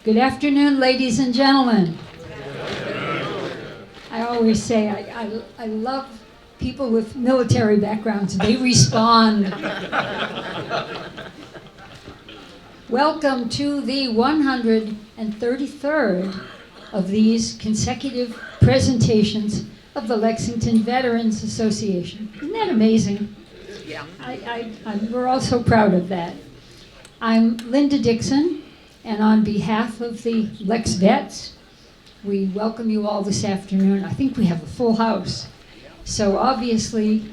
Good afternoon, ladies and gentlemen. I always say I love people with military backgrounds. They respond. Welcome to the 133rd of these consecutive presentations of the Lexington Veterans Association. Isn't that amazing? Yeah. We're all so proud of that. I'm Linda Dixon, and on behalf of the Lex Vets, we welcome you all this afternoon. I think we have a full house. So obviously,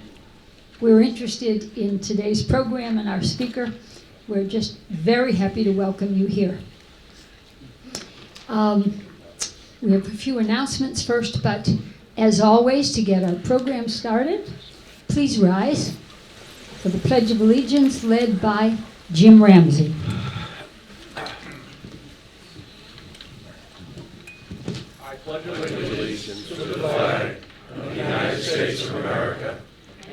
we're interested in today's program and our speaker. We're just very happy to welcome you here. We have a few announcements first, but as always, to get our program started, please rise for the Pledge of Allegiance led by Jim Ramsey. I pledge allegiance to the flag of the United States of America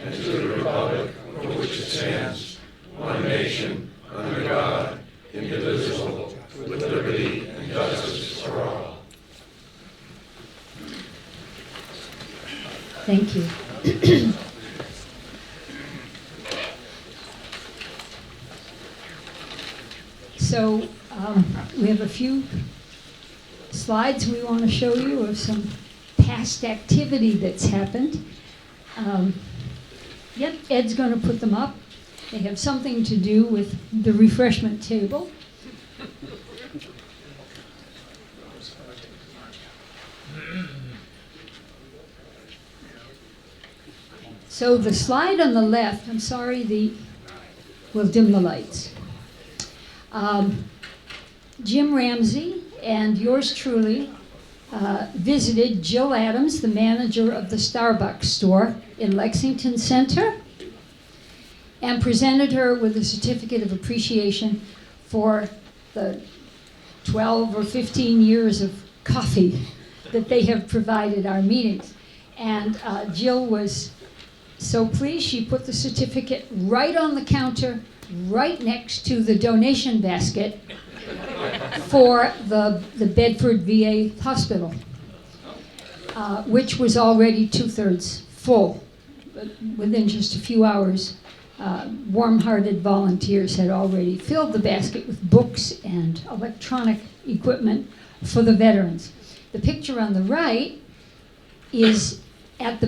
and to the republic for which it stands, one nation, under God, indivisible, with liberty and justice for all. Thank you. So we have a few slides we want to show you of some past activity that's happened. Yep, Ed's going to put them up. They have something to do with the refreshment table. So the slide on the left, I'm sorry, we'll dim the lights. Jim Ramsey and yours truly visited Jill Adams, the manager of the Starbucks store in Lexington Center, and presented her with a certificate of appreciation for the 12 or 15 years of coffee that they have provided our meetings. And Jill was so pleased, she put the certificate right on the counter, right next to the donation basket for the Bedford VA hospital, which was already 2/3 full. Within just a few hours, warm-hearted volunteers had already filled the basket with books and electronic equipment for the veterans. The picture on the right is at the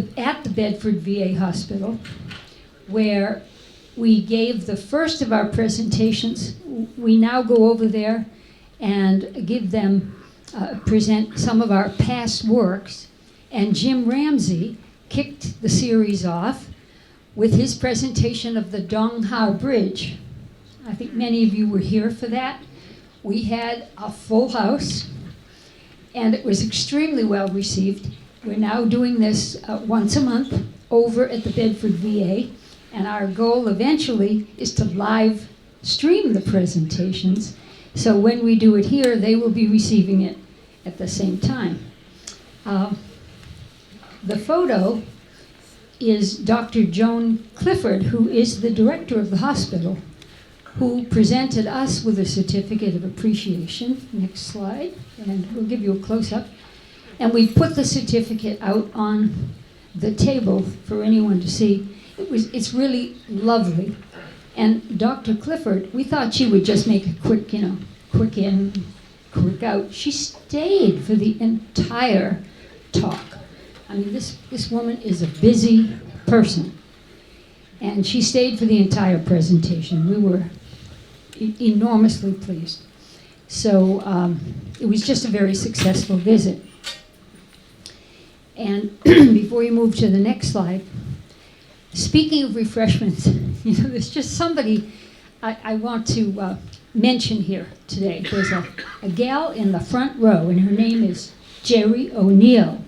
Bedford VA hospital, where we gave the first of our presentations. We now go over there and give them, present some of our past works. And Jim Ramsey kicked the series off with his presentation of the Dong Ha Bridge. I think many of you were here for that. We had a full house, and it was extremely well received. We're now doing this once a month over at the Bedford VA. And our goal eventually is to live stream the presentations. So when we do it here, they will be receiving it at the same time. The photo is Dr. Joan Clifford, who is the director of the hospital, who presented us with a certificate of appreciation. Next slide, and we'll give you a close-up. And we put the certificate out on the table for anyone to see. It's really lovely. And Dr. Clifford, we thought she would just make a quick, quick in, quick out. She stayed for the entire talk. I mean, this woman is a busy person. And she stayed for the entire presentation. We were enormously pleased. So it was just a very successful visit. And before you move to the next slide, speaking of refreshments, there's just somebody I want to mention here today. There's a gal in the front row, and her name is Jerry O'Neill.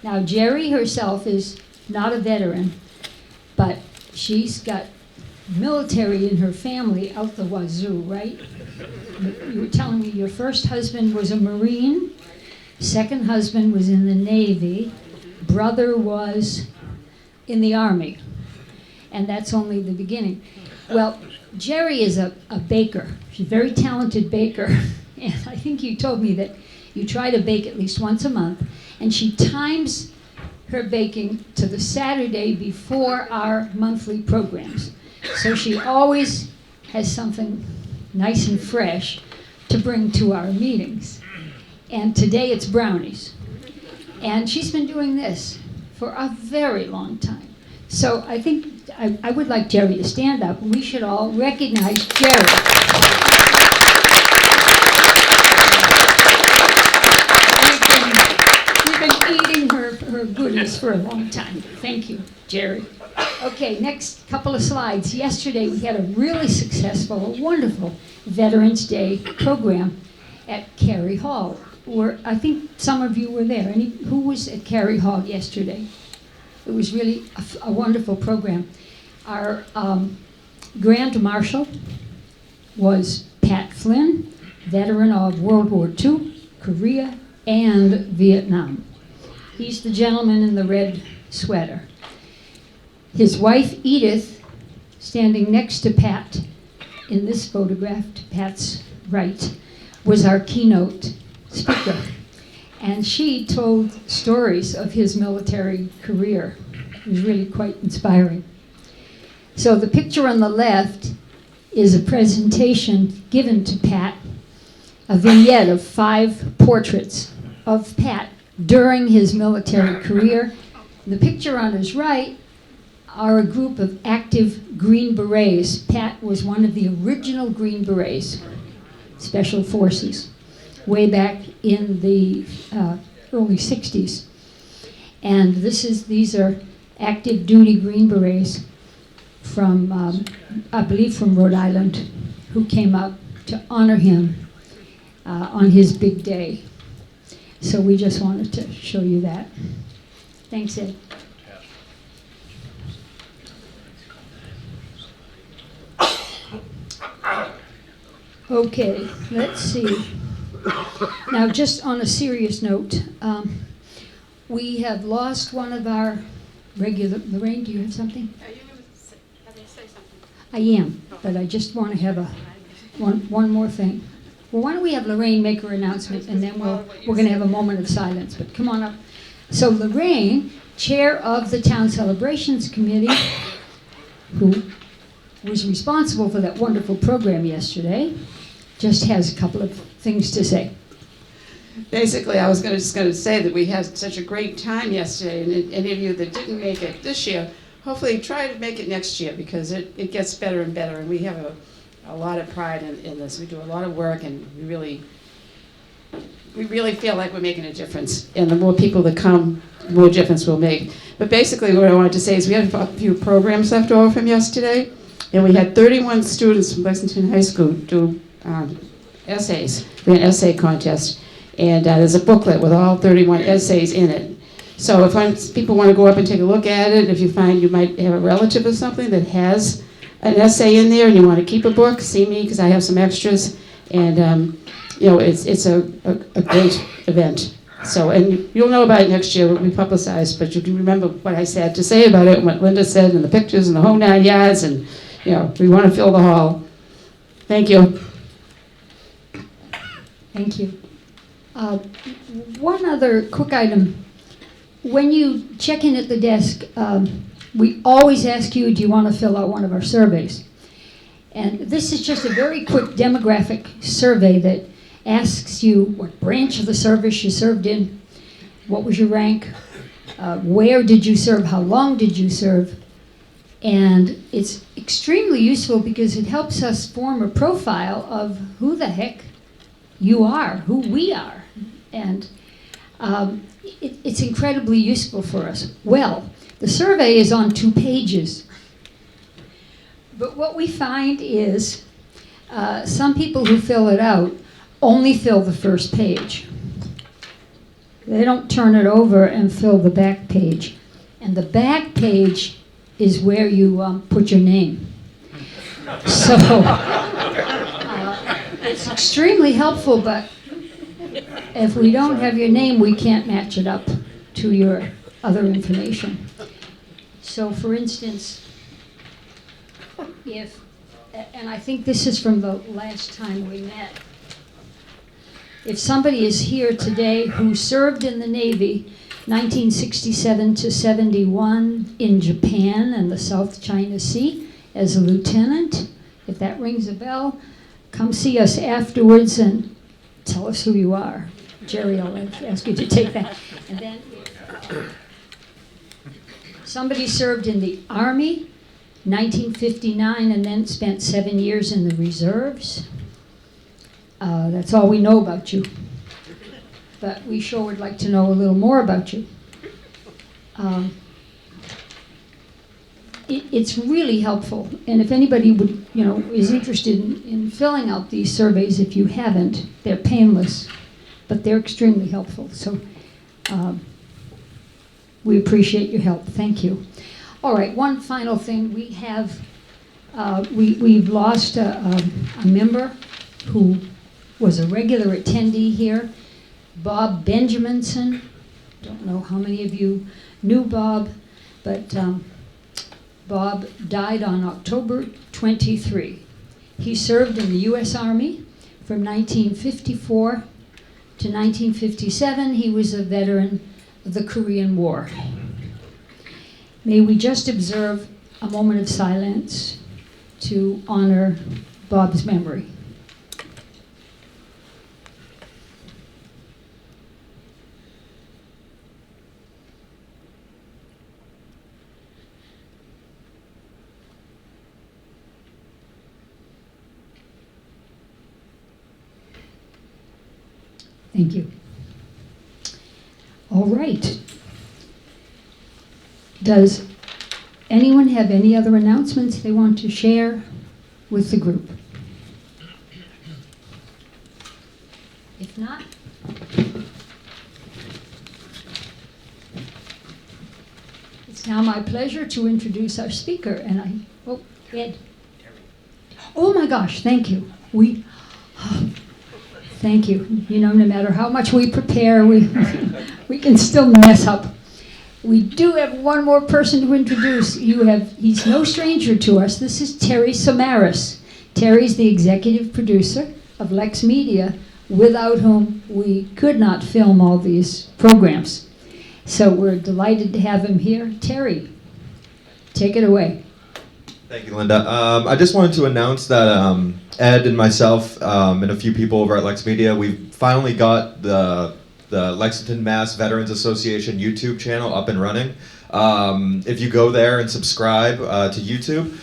Now, Jerry herself is not a veteran, but she's got military in her family out the wazoo, right? You were telling me your first husband was a Marine, second husband was in the Navy, brother was in the Army, and that's only the beginning. Well, Jerry is a baker. She's a very talented baker, And I think you told me that you try to bake at least once a month, and she times her baking to the Saturday before our monthly programs. So she always has something nice and fresh to bring to our meetings. And today it's brownies. And she's been doing this for a very long time. So I think I would like Jerry to stand up, and we should all recognize Jerry. We've been eating her goodies for a long time. Thank you, Jerry. Okay, next couple of slides. Yesterday we had a really successful, wonderful Veterans Day program at Cary Hall, where I think some of you were there. Who was at Cary Hall yesterday? It was really a wonderful program. Our Grand Marshal was Pat Flynn, veteran of World War II, Korea, and Vietnam. He's the gentleman in the red sweater. His wife, Edith, standing next to Pat in this photograph, to Pat's right, was our keynote speaker. And she told stories of his military career. It was really quite inspiring. So the picture on the left is a presentation given to Pat, a vignette of 5 portraits of Pat during his military career. The picture on his right are a group of active Green Berets. Pat was one of the original Green Berets, Special Forces, way back in the early 60s. And these are active duty Green Berets from, I believe from Rhode Island, who came up to honor him on his big day. So we just wanted to show you that. Thanks, Ed. Okay, let's see. Now, just on a serious note, we have lost one of our regular. Lorraine, do you have something? Are you going to have me say something? I am, but I just want to have one more thing. Well, why don't we have Lorraine make her announcement, and then we're going to have a moment of silence. But come on up. So Lorraine, chair of the Town Celebrations Committee, who was responsible for that wonderful program yesterday, just has a couple of things to say. Basically, I was just going to say that we had such a great time yesterday, and any of you that didn't make it this year, hopefully try to make it next year, because it gets better and better, and we have a lot of pride in this. We do a lot of work, and we really feel like we're making a difference, and the more people that come, the more difference we'll make. But basically what I wanted to say is we had a few programs left over from yesterday, and we had 31 students from Lexington High School do essays. We had an essay contest, and there's a booklet with all 31 essays in it. So if people want to go up and take a look at it, if you find you might have a relative or something that has an essay in there and you want to keep a book, see me, because I have some extras. And it's a great event. So, and you'll know about it next year when we publicize, but you can remember what I had to say about it, and what Linda said, and the pictures, and the whole 9 yards, and we want to fill the hall. Thank you. Thank you. One other quick item. When you check in at the desk, we always ask you, do you want to fill out one of our surveys? And this is just a very quick demographic survey that asks you what branch of the service you served in, what was your rank, where did you serve, how long did you serve, and it's extremely useful because it helps us form a profile of who the heck you are, who we are, and it's incredibly useful for us. Well, the survey is on 2 pages, but what we find is some people who fill it out only fill the first page. They don't turn it over and fill the back page, and the back page is where you put your name. So it's extremely helpful, but if we don't have your name, we can't match it up to your other information. So for instance, and I think this is from the last time we met, If somebody is here today who served in the Navy 1967 to 71 in Japan and the South China Sea as a lieutenant, if that rings a bell, come see us afterwards and tell us who you are. Jerry, I'll ask you to take that. And then somebody served in the Army, 1959, and then spent 7 years in the reserves. That's all we know about you. But we sure would like to know a little more about you. It's really helpful, and if anybody would, is interested in filling out these surveys, if you haven't, they're painless, but they're extremely helpful. So we appreciate your help. Thank you. All right, one final thing. We have we've lost a member who was a regular attendee here, Bob Benjaminson. Don't know how many of you knew Bob, but Bob died on October 23. He served in the U.S. Army from 1954 to 1957. He was a veteran of the Korean War. May we just observe a moment of silence to honor Bob's memory. Thank you. All right. Does anyone have any other announcements they want to share with the group? If not, it's now my pleasure to introduce our speaker. And Ed. Oh my gosh, thank you. Thank you. No matter how much we prepare, we can still mess up. We do have one more person to introduce. He's no stranger to us. This is Terry Samaras. Terry's the executive producer of Lex Media, without whom we could not film all these programs. So we're delighted to have him here. Terry, take it away. Thank you, Linda. I just wanted to announce that Ed and myself and a few people over at Lex Media, we finally got the Lexington Mass Veterans Association YouTube channel up and running. If you go there and subscribe to YouTube,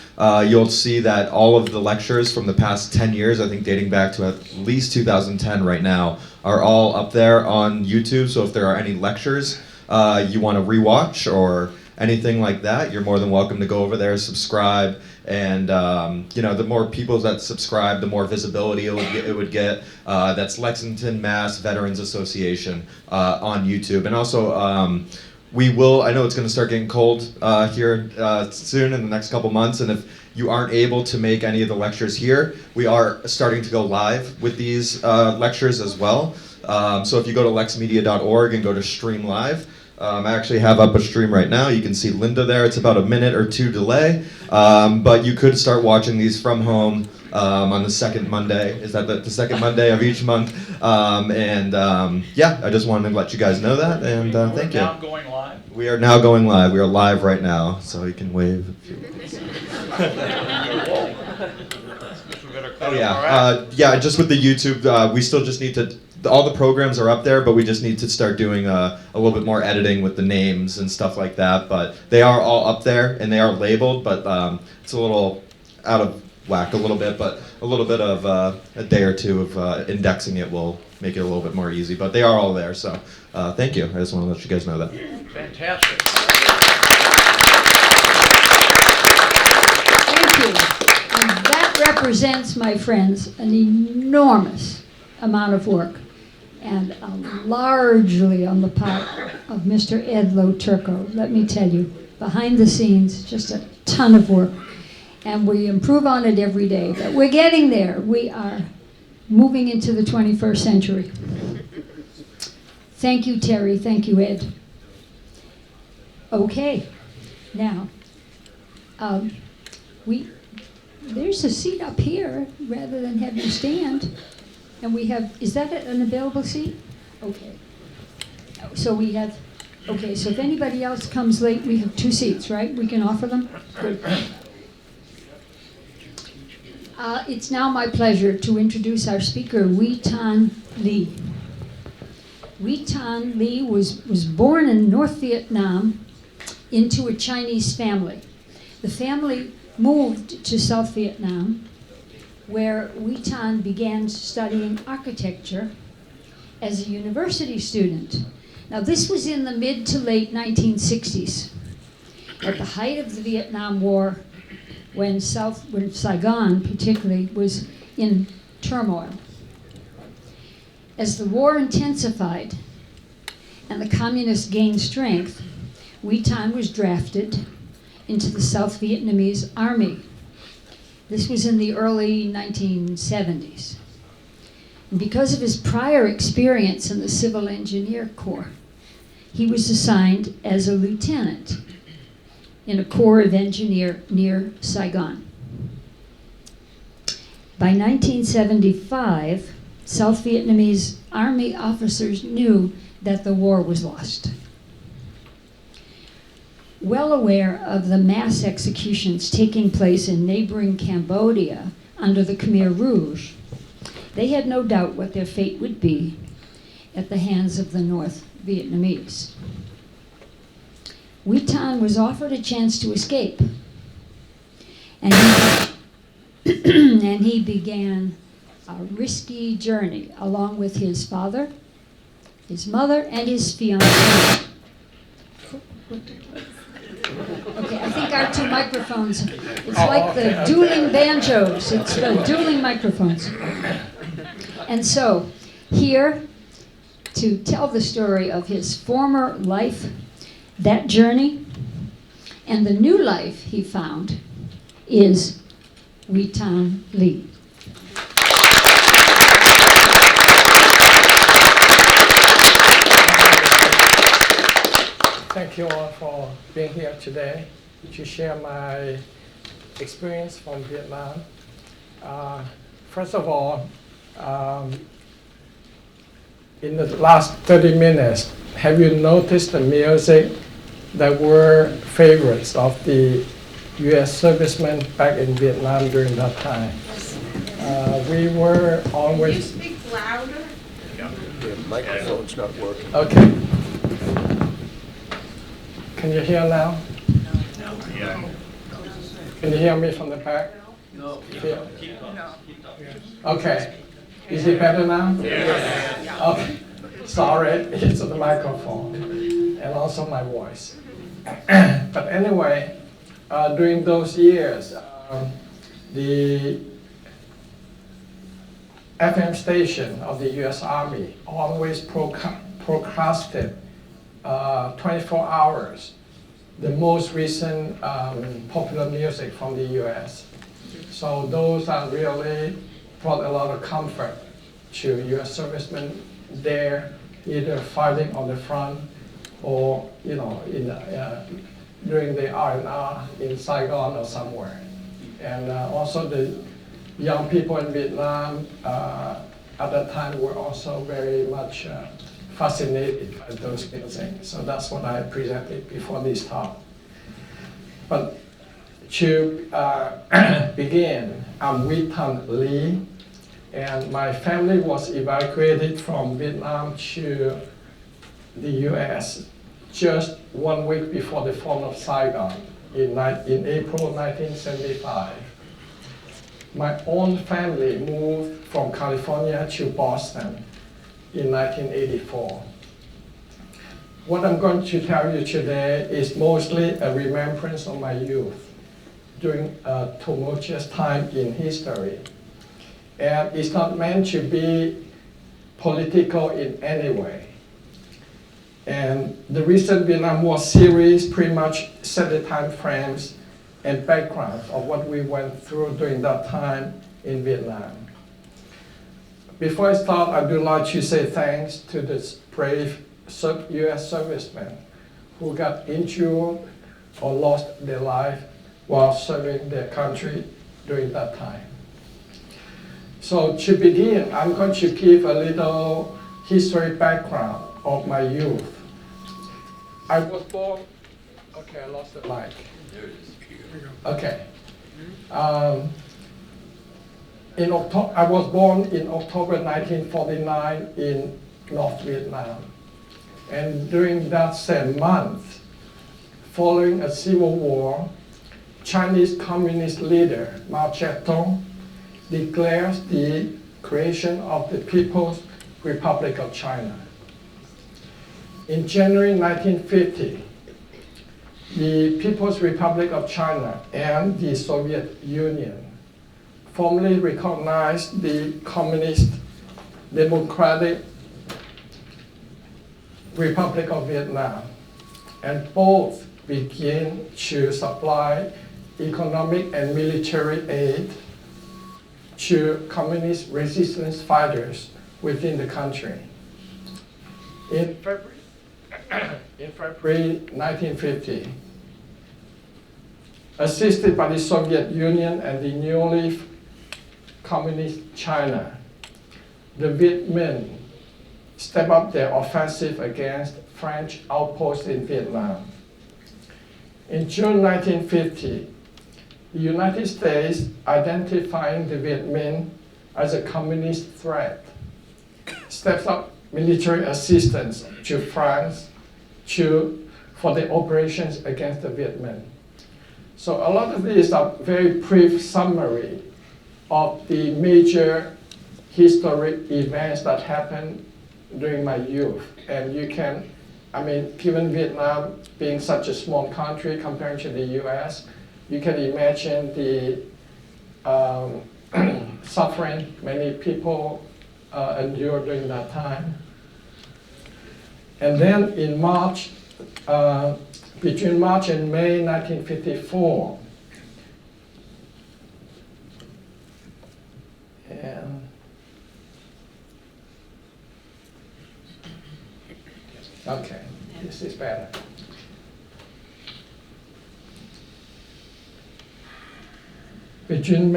you'll see that all of the lectures from the past 10 years, I think dating back to at least 2010 right now, are all up there on YouTube. So if there are any lectures you want to rewatch or anything like that, you're more than welcome to go over there, subscribe, and the more people that subscribe, the more visibility it would get. That's Lexington Mass Veterans Association on YouTube. And also, I know it's going to start getting cold here soon in the next couple months, and if you aren't able to make any of the lectures here, we are starting to go live with these lectures as well. So if you go to lexmedia.org and go to Stream Live, I actually have up a stream right now. You can see Linda there. It's about a minute or two delay, but you could start watching these from home on the second Monday. Is that the second Monday of each month? I just wanted to let you guys know that, and thank you. We're now going live? We are now going live. We are live right now, so you can wave if you want. Just with the YouTube, we still just need to, all the programs are up there, but we just need to start doing a little bit more editing with the names and stuff like that. But they are all up there, and they are labeled, but it's a little out of whack a little bit, but a little bit of a day or two of indexing it will make it a little bit more easy. But they are all there, so thank you. I just want to let you guys know that. Fantastic. Thank you. And that represents, my friends, an enormous amount of work, and largely on the part of Mr. Ed Lo-Turco. Let me tell you, behind the scenes, just a ton of work. And we improve on it every day, but we're getting there. We are moving into the 21st century. Thank you, Terry. Thank you, Ed. Okay, now, there's a seat up here rather than have you stand. And we have, is that an available seat? Okay. So we have, okay, so if anybody else comes late, we have 2 seats, right? We can offer them? Good. It's now my pleasure to introduce our speaker, Lieutant. Lieutant was born in North Vietnam into a Chinese family. The family moved to South Vietnam, where Lieutant began studying architecture as a university student. Now, this was in the mid to late 1960s, at the height of the Vietnam War, when Saigon particularly was in turmoil. As the war intensified and the communists gained strength, Lieutant was drafted into the South Vietnamese Army. This was in the early 1970s. And because of his prior experience in the Civil Engineer Corps, he was assigned as a lieutenant in a Corps of Engineers near Saigon. By 1975, South Vietnamese Army officers knew that the war was lost. Well aware of the mass executions taking place in neighboring Cambodia under the Khmer Rouge, they had no doubt what their fate would be at the hands of the North Vietnamese. Lieutant was offered a chance to escape, and he began a risky journey along with his father, his mother, and his fiancée. Okay, I think our 2 microphones, it's like the dueling banjos, it's the dueling microphones. And so, here, to tell the story of his former life, that journey, and the new life he found, is Lieutant Lee. Thank you all for being here today to share my experience from Vietnam. First of all, in the last 30 minutes, have you noticed the music that were favorites of the U.S. servicemen back in Vietnam during that time? We were always... Can you speak louder? Yeah, the microphone's not working. Okay. Can you hear now? No. Yeah. Can you hear me from the back? No. Feel? No. Okay. Is it better now? Yes. Okay. Sorry, it's the microphone and also my voice. But anyway, during those years, the FM station of the U.S. Army always broadcasted 24 hours the most recent popular music from the U.S. So those are really brought a lot of comfort to U.S. servicemen there, either fighting on the front or in during the R&R in Saigon or somewhere. And also the young people in Vietnam at that time were also very much fascinated by those music. So that's what I presented before this talk. But to begin, I'm Lieutant Lee, and my family was evacuated from Vietnam to the US just 1 week before the fall of Saigon in April 1975. My own family moved from California to Boston in 1984. What I'm going to tell you today is mostly a remembrance of my youth during a tumultuous time in history. And it's not meant to be political in any way. And the recent Vietnam War series pretty much set the time frames and background of what we went through during that time in Vietnam. Before I start, I would like to say thanks to the brave U.S. servicemen who got injured or lost their life while serving their country during that time. So to begin, I'm going to give a little history background of my youth. I was born, okay, I lost the mic. Okay. I was born in October 1949 in North Vietnam. And during that same month, following a civil war, Chinese communist leader Mao Zedong declares the creation of the People's Republic of China. In January 1950, the People's Republic of China and the Soviet Union formally recognized the Communist Democratic Republic of Vietnam, and both began to supply economic and military aid to communist resistance fighters within the country. In February 1950, assisted by the Soviet Union and the newly communist China, the Viet Minh stepped up their offensive against French outposts in Vietnam. In June 1950, the United States, identifying the Viet Minh as a communist threat, steps up military assistance to France for the operations against the Viet Minh. So a lot of these are very brief summary of the major historic events that happened during my youth. And you can, given Vietnam being such a small country compared to the US, you can imagine the suffering many people endured during that time. And then in March, between March and May 1954, okay, this is better. Between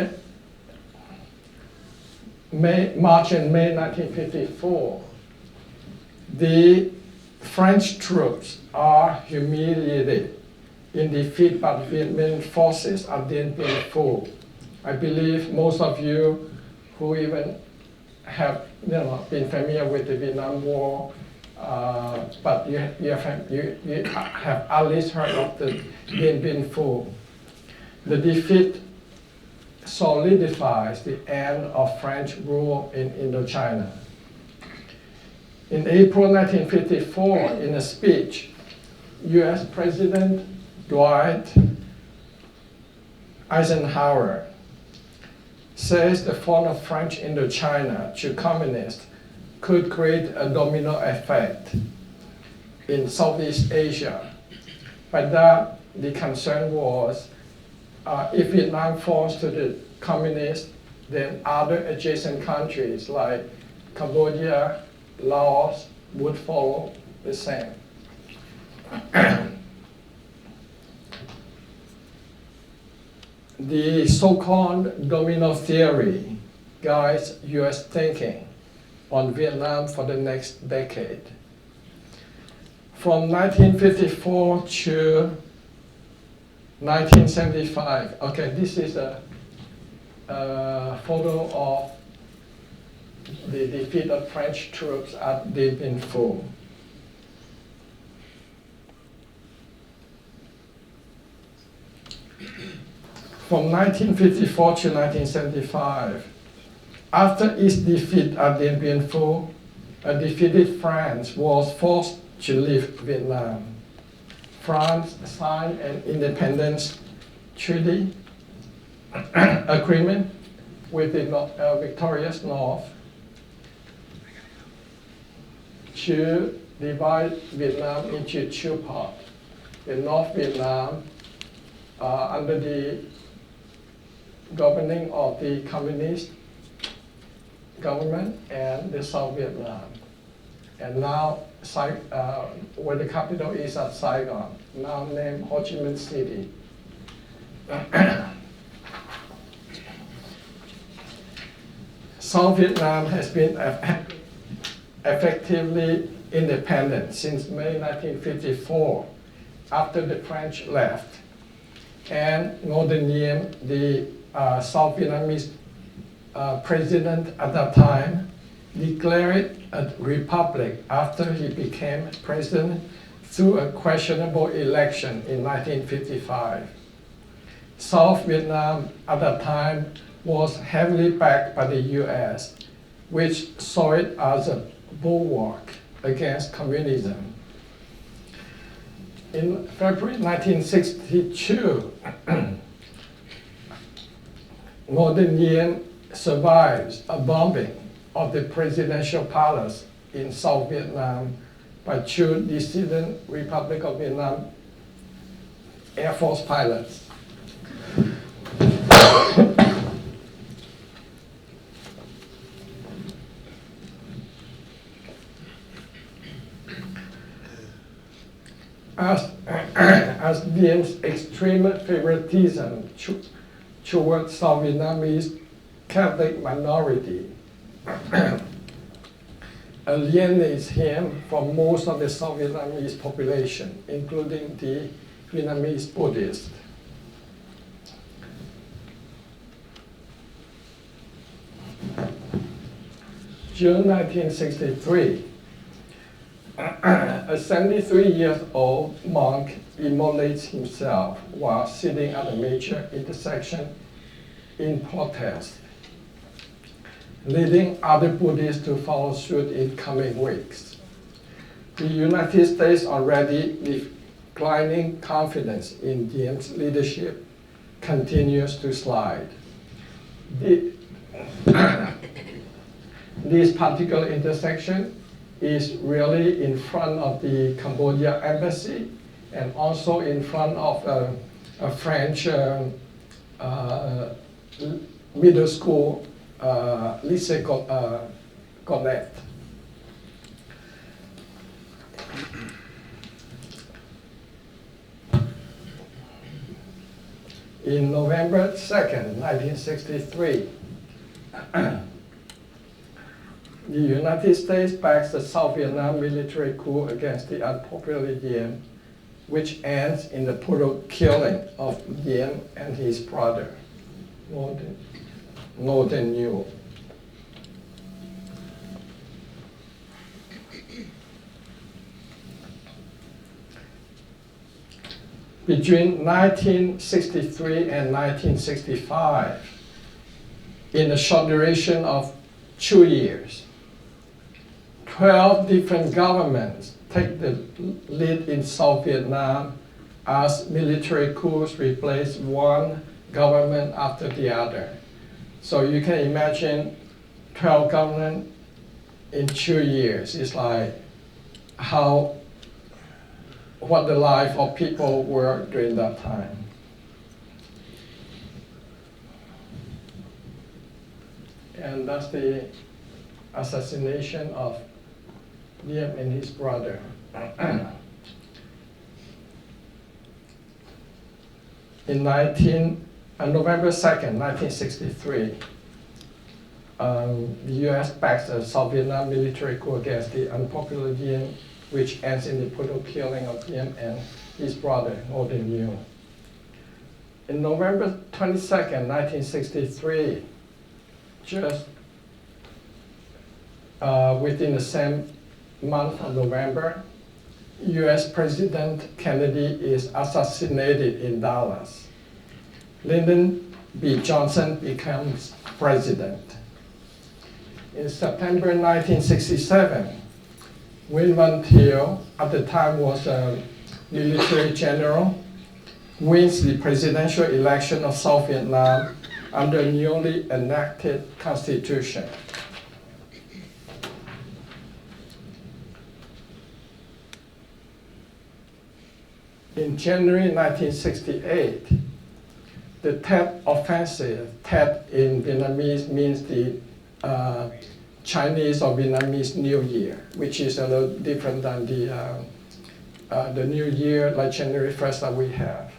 March and May 1954, the French troops are humiliated in defeat by the Viet Minh forces at Dien Bien Phu. I believe most of you who even have been familiar with the Vietnam War, but you have at least heard of the Dien Bien Phu. The defeat solidifies the end of French rule in Indochina. In April 1954, in a speech, US President Dwight Eisenhower says the fall of French Indochina to communists could create a domino effect in Southeast Asia. By that, the concern was if Vietnam falls to the communists, then other adjacent countries like Cambodia, Laos would follow the same. The so-called domino theory guides US thinking on Vietnam for the next decade. From 1954 to 1975, okay, this is a photo of the defeat of French troops at Dien Bien Phu. From 1954 to 1975, after its defeat at Dien Bien Phu, a defeated France was forced to leave Vietnam. France signed an independence treaty agreement with the victorious North to divide Vietnam into two parts. The North Vietnam, under the governing of the communist government, and the South Vietnam. And now, where the capital is at Saigon, now named Ho Chi Minh City. South Vietnam has been effectively independent since May 1954, after the French left. And Ngo Dinh Diem, the South Vietnamese president at that time, declared a republic after he became president through a questionable election in 1955. South Vietnam at that time was heavily backed by the US, which saw it as a bulwark against communism. In February 1962, Ngo Dinh Diem survives a bombing of the presidential palace in South Vietnam by two dissident Republic of Vietnam Air Force pilots. As Diem's extreme favoritism towards South Vietnamese Catholic minority alienates him from most of the South Vietnamese population, including the Vietnamese Buddhists. June 1963, a 73-year-old monk immolates himself while sitting at a major intersection in protest, leading other Buddhists to follow suit in coming weeks. The United States, already declining confidence in Diem's leadership, continues to slide. This particular intersection is really in front of the Cambodia embassy and also in front of a French middle school, Lycée Colette. In November 2nd, 1963, the United States backs the South Vietnam military coup against the unpopular Diem, which ends in the brutal killing of Diem and his brother, Ngo Dinh Diem. Between 1963 and 1965, in a short duration of 2 years, 12 different governments take the lead in South Vietnam as military coups replace one government after the other. So you can imagine 12 governments in 2 years. It's like what the life of people were during that time. And that's the assassination of Diem and his brother. In November 2nd, 1963, the US backs the South Vietnam military coup against the unpopular Diem, which ends in the brutal killing of Diem and his brother, Ngo Dinh Diem. In November 22nd, 1963, just within the same month of November, US President Kennedy is assassinated in Dallas. Lyndon B. Johnson becomes president. In September 1967, Nguyen Van Thieu, at the time was a military general, wins the presidential election of South Vietnam under a newly enacted constitution. In January 1968, the Tet Offensive, Tet in Vietnamese means the Chinese or Vietnamese New Year, which is a little different than the New Year like January 1st that we have.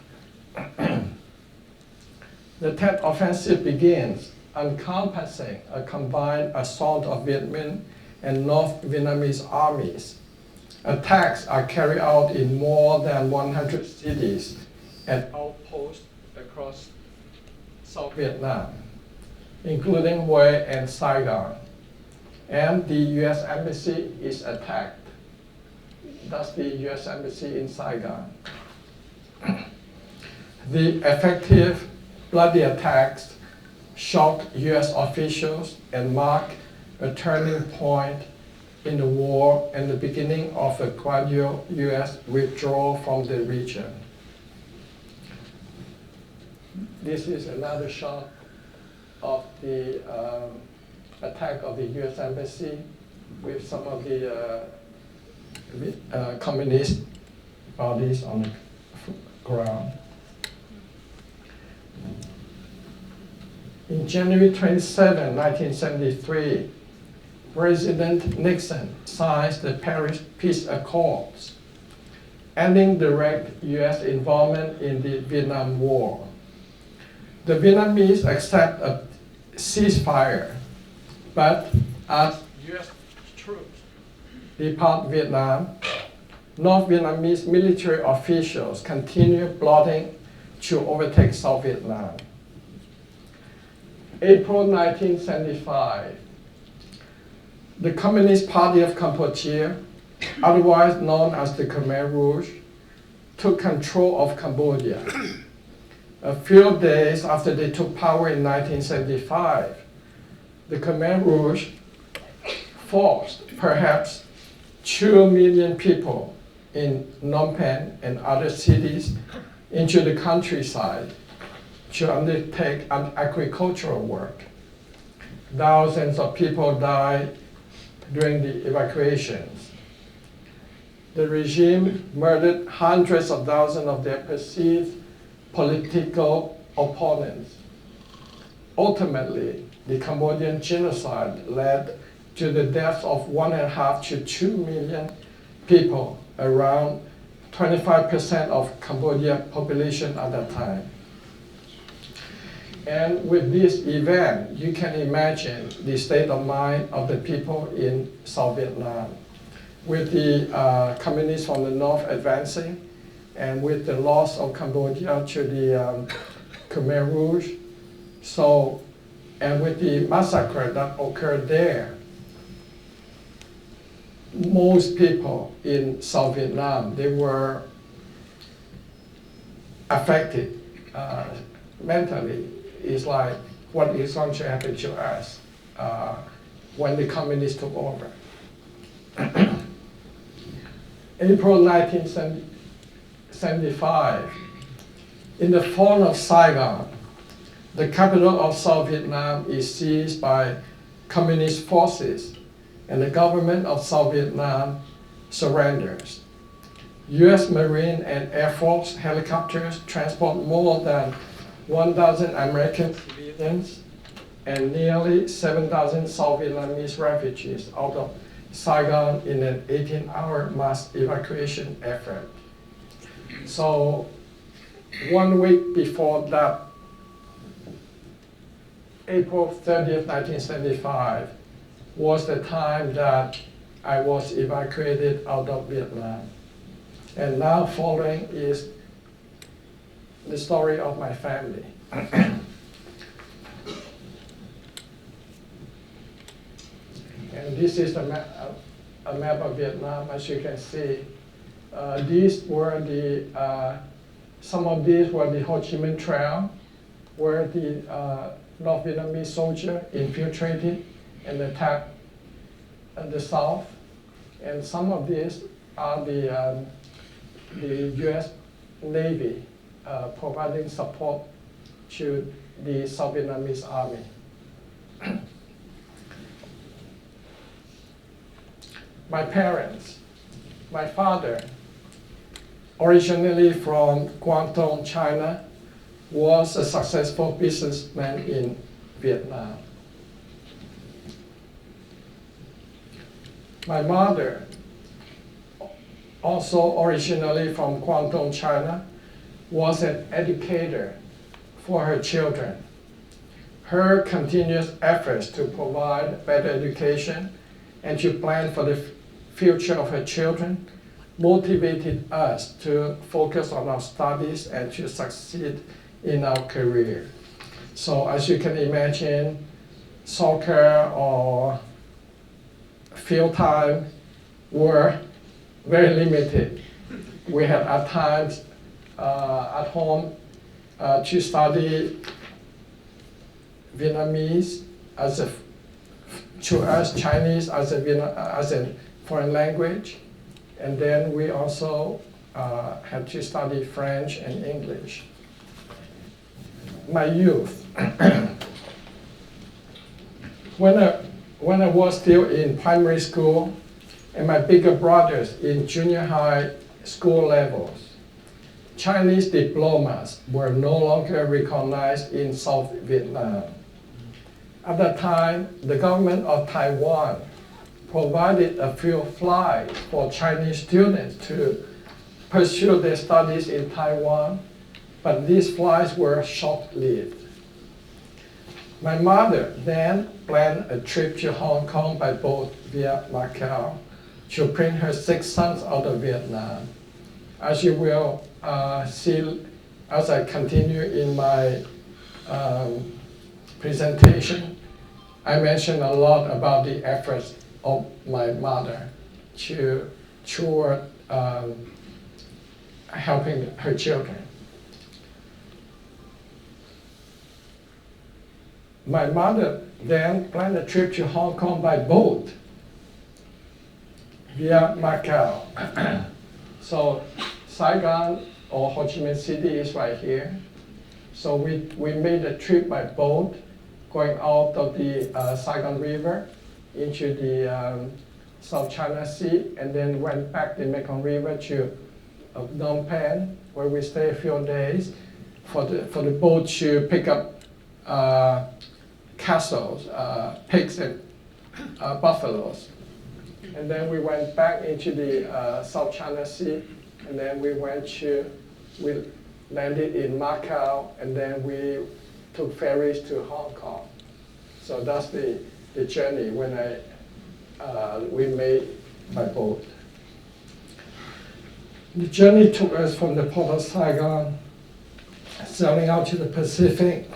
The Tet Offensive begins encompassing a combined assault of Vietnamese and North Vietnamese armies. Attacks are carried out in more than 100 cities and outposts across South Vietnam, including Hue and Saigon. And the U.S. Embassy is attacked. That's the U.S. Embassy in Saigon. The effective bloody attacks shocked U.S. officials and marked a turning point in the war and the beginning of a gradual U.S. withdrawal from the region. This is another shot of the attack of the U.S. Embassy with some of the communist bodies on the ground. In January 27, 1973, President Nixon signs the Paris Peace Accords, ending direct U.S. involvement in the Vietnam War. The Vietnamese accept a ceasefire, but as U.S. troops depart Vietnam, North Vietnamese military officials continue plotting to overtake South Vietnam. April 1975, the Communist Party of Cambodia, otherwise known as the Khmer Rouge, took control of Cambodia. A few days after they took power in 1975, the Khmer Rouge forced perhaps 2 million people in Phnom Penh and other cities into the countryside to undertake agricultural work. Thousands of people died during the evacuations. The regime murdered hundreds of thousands of their perceived political opponents. Ultimately, the Cambodian genocide led to the deaths of 1.5 to 2 million people, around 25% of Cambodia's population at that time. And with this event, you can imagine the state of mind of the people in South Vietnam. With the communists from the north advancing, and with the loss of Cambodia to the Khmer Rouge, and with the massacre that occurred there, most people in South Vietnam, they were affected mentally. It's like, what is going to happen to us when the communists took over? April 1975, in the fall of Saigon, the capital of South Vietnam is seized by communist forces, and the government of South Vietnam surrenders. U.S. Marine and Air Force helicopters transport more than 1,000 American civilians and nearly 7,000 South Vietnamese refugees out of Saigon in an 18-hour mass evacuation effort. So 1 week before that, April 30th, 1975, was the time that I was evacuated out of Vietnam. And now following is the story of my family. And this is a map of Vietnam, as you can see. These were the, some of these were the Ho Chi Minh Trail, where the North Vietnamese soldier infiltrated and attacked the south. And some of these are the U.S. Navy providing support to the South Vietnamese Army. My parents, my father, originally from Guangdong, China, was a successful businessman in Vietnam. My mother, also originally from Guangdong, China, was an educator for her children. Her continuous efforts to provide better education and to plan for the future of her children motivated us to focus on our studies and to succeed in our career. So as you can imagine, soccer or field time were very limited. We had at times at home to study Vietnamese to us Chinese as a foreign language, and then we also had to study French and English. My youth, when I was still in primary school, and my bigger brothers in junior high school levels, Chinese diplomas were no longer recognized in South Vietnam. At that time, the government of Taiwan provided a few flights for Chinese students to pursue their studies in Taiwan, but these flights were short-lived. My mother then planned a trip to Hong Kong by boat via Macau to bring her 6 sons out of Vietnam. As you will see as I continue in my presentation, I mentioned a lot about the efforts of my mother toward helping her children. My mother then planned a trip to Hong Kong by boat via Macau. So Saigon or Ho Chi Minh City is right here. So we made a trip by boat going out of the Saigon River into the South China Sea, and then went back the Mekong River to Phnom Penh, where we stayed a few days for the boat to pick up castles, pigs and buffaloes. And then we went back into the South China Sea, and then we landed in Macau, and then we took ferries to Hong Kong. So that's the journey when we made by boat. The journey took us from the port of Saigon, sailing out to the Pacific,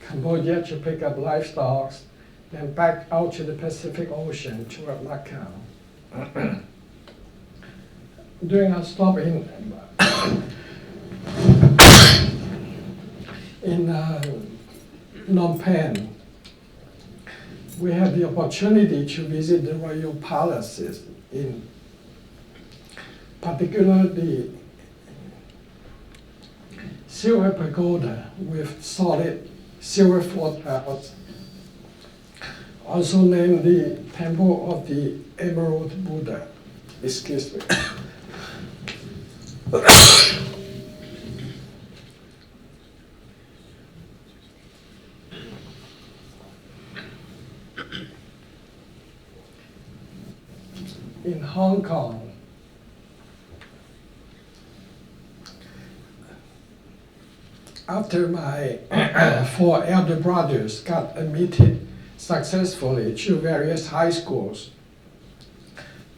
Cambodia to pick up livestock, then back out to the Pacific Ocean toward Macau. During our stop in Phnom Penh, we had the opportunity to visit the royal palaces, in particular the Silver Pagoda with solid silver floor tiles, also named the Temple of the Emerald Buddha. Excuse me. In Hong Kong, after my 4 elder brothers got admitted successfully to various high schools,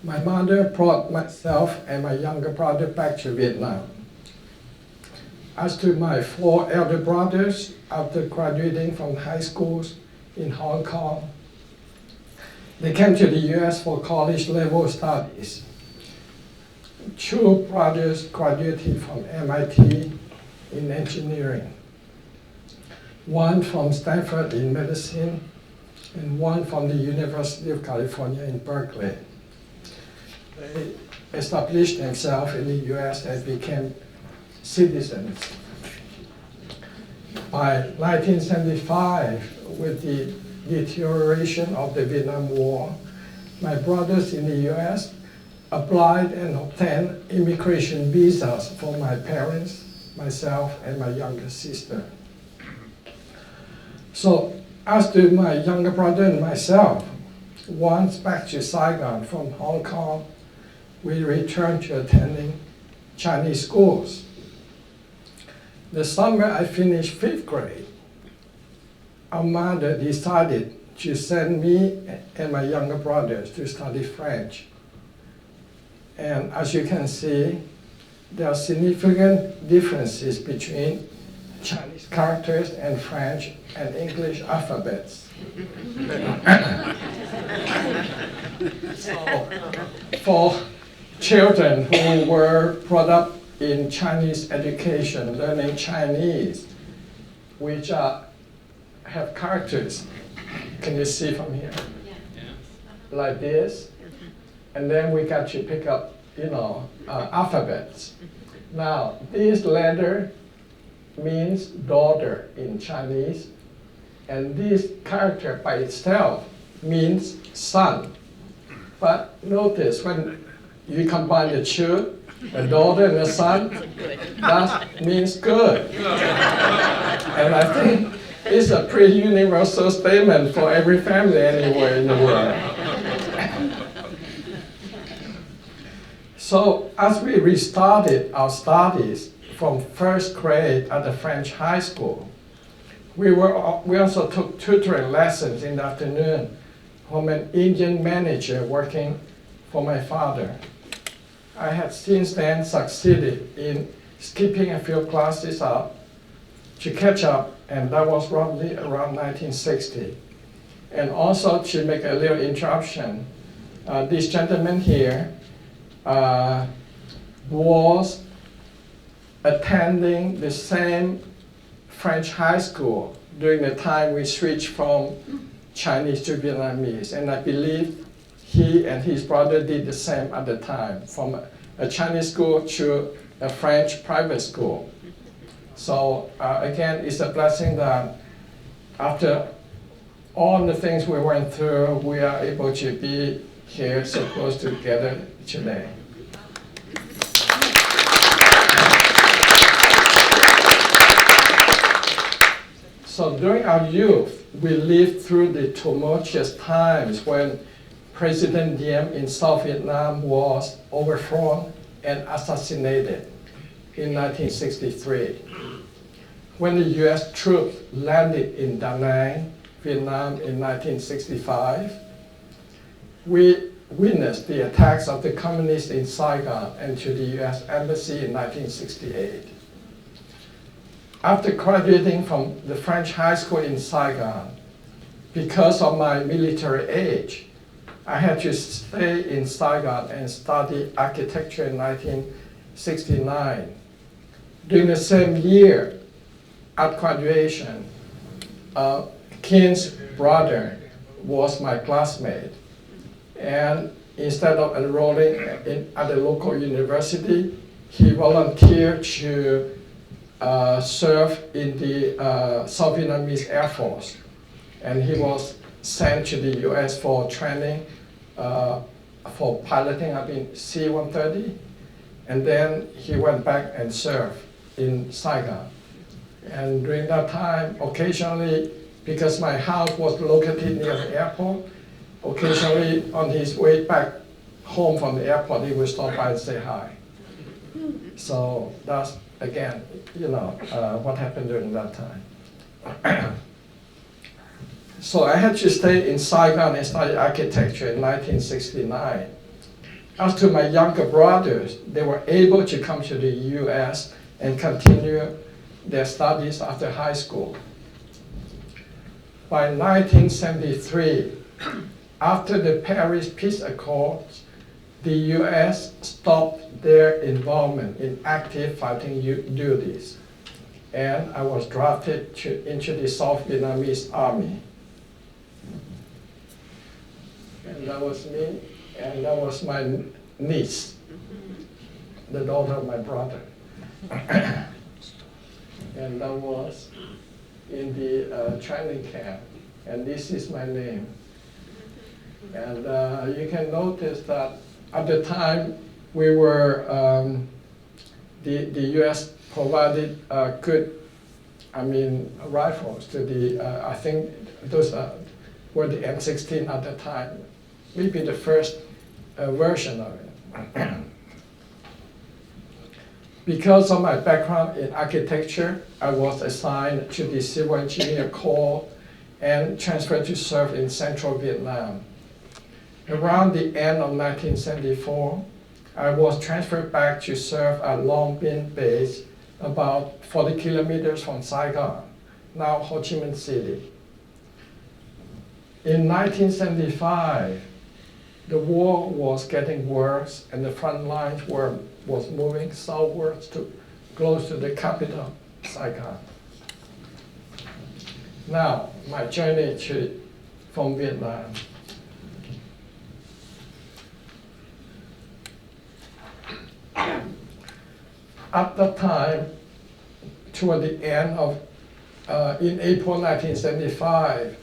my mother brought myself and my younger brother back to Vietnam. As to my 4 elder brothers, after graduating from high schools in Hong Kong, they came to the US for college level studies. 2 brothers graduated from MIT in engineering, 1 from Stanford in medicine, and 1 from the University of California in Berkeley. They established themselves in the US and became citizens. By 1975, with the deterioration of the Vietnam War, my brothers in the US applied and obtained immigration visas for my parents, myself, and my younger sister. So, as to my younger brother and myself, once back to Saigon from Hong Kong, we returned to attending Chinese schools. The summer I finished 5th grade, our mother decided to send me and my younger brothers to study French. And as you can see, there are significant differences between Chinese characters and French and English alphabets. So, for children who were brought up in Chinese education, learning Chinese, which have characters, can you see from here? Like this. And then we got to pick up, alphabets. Now, this letter means daughter in Chinese, and this character by itself means son. But notice when you combine the two, the daughter and the son, that means good. And I think it's a pretty universal statement for every family anywhere in the world. So as we restarted our studies from 1st grade at the French high school, we also took tutoring lessons in the afternoon from an Indian manager working for my father. I had since then succeeded in skipping a few classes up to catch up, and that was roughly around 1960. And also to make a little interruption, this gentleman here was attending the same French high school during the time we switched from Chinese to Vietnamese. And I believe he and his brother did the same at the time, from a Chinese school to a French private school. So again, it's a blessing that after all the things we went through, we are able to be here so close together today. So during our youth, we lived through the tumultuous times when President Diem in South Vietnam was overthrown and assassinated in 1963. When the US troops landed in Da Nang, Vietnam in 1965, we witnessed the attacks of the communists in Saigon and to the US Embassy in 1968. After graduating from the French high school in Saigon, because of my military age, I had to stay in Saigon and study architecture in 1969. During the same year, at graduation, Keen's brother was my classmate. And instead of enrolling at the local university, he volunteered to serve in the South Vietnamese Air Force. And he was sent to the US for training for piloting C-130. And then he went back and served in Saigon. And during that time, occasionally, because my house was located near the airport, occasionally on his way back home from the airport, he would stop by and say hi. So that's, again, what happened during that time. So I had to stay in Saigon and study architecture in 1969. As to my younger brothers, they were able to come to the US and continue their studies after high school. By 1973, after the Paris Peace Accords, the US stopped their involvement in active fighting duties. And I was drafted into the South Vietnamese Army. And that was me, and that was my niece, the daughter of my brother. And that was in the training camp. And this is my name. And you can notice that at the time we were, the US provided good, rifles to the, I think those were the M16 at the time, maybe the first version of it. Because of my background in architecture, I was assigned to the Civil Engineer Corps and transferred to serve in Central Vietnam. Around the end of 1974, I was transferred back to serve at Long Binh Base, about 40 kilometers from Saigon, now Ho Chi Minh City. In 1975, the war was getting worse and the front lines was moving southwards to close to the capital, Saigon. Now, my journey from Vietnam. At that time, toward the end of, in April 1975,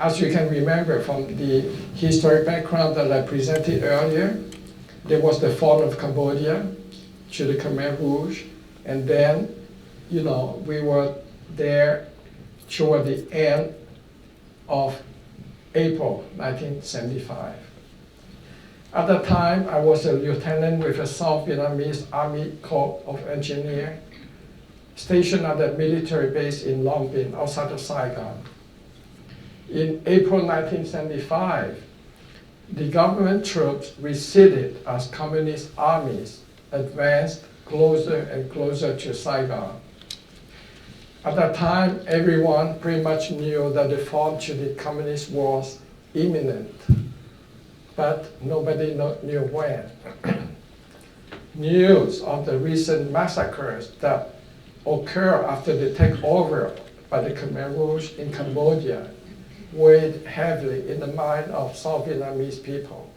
as you can remember from the historic background that I presented earlier, there was the fall of Cambodia to the Khmer Rouge, and then, we were there toward the end of April 1975. At that time, I was a lieutenant with the South Vietnamese Army Corps of Engineers, stationed at a military base in Long Binh, outside of Saigon. In April 1975, the government troops receded as communist armies advanced closer and closer to Saigon. At that time, everyone pretty much knew that the fall to the communist was imminent, but nobody knew when. News of the recent massacres that occurred after the takeover by the Khmer Rouge in Cambodia weighed heavily in the mind of South Vietnamese people.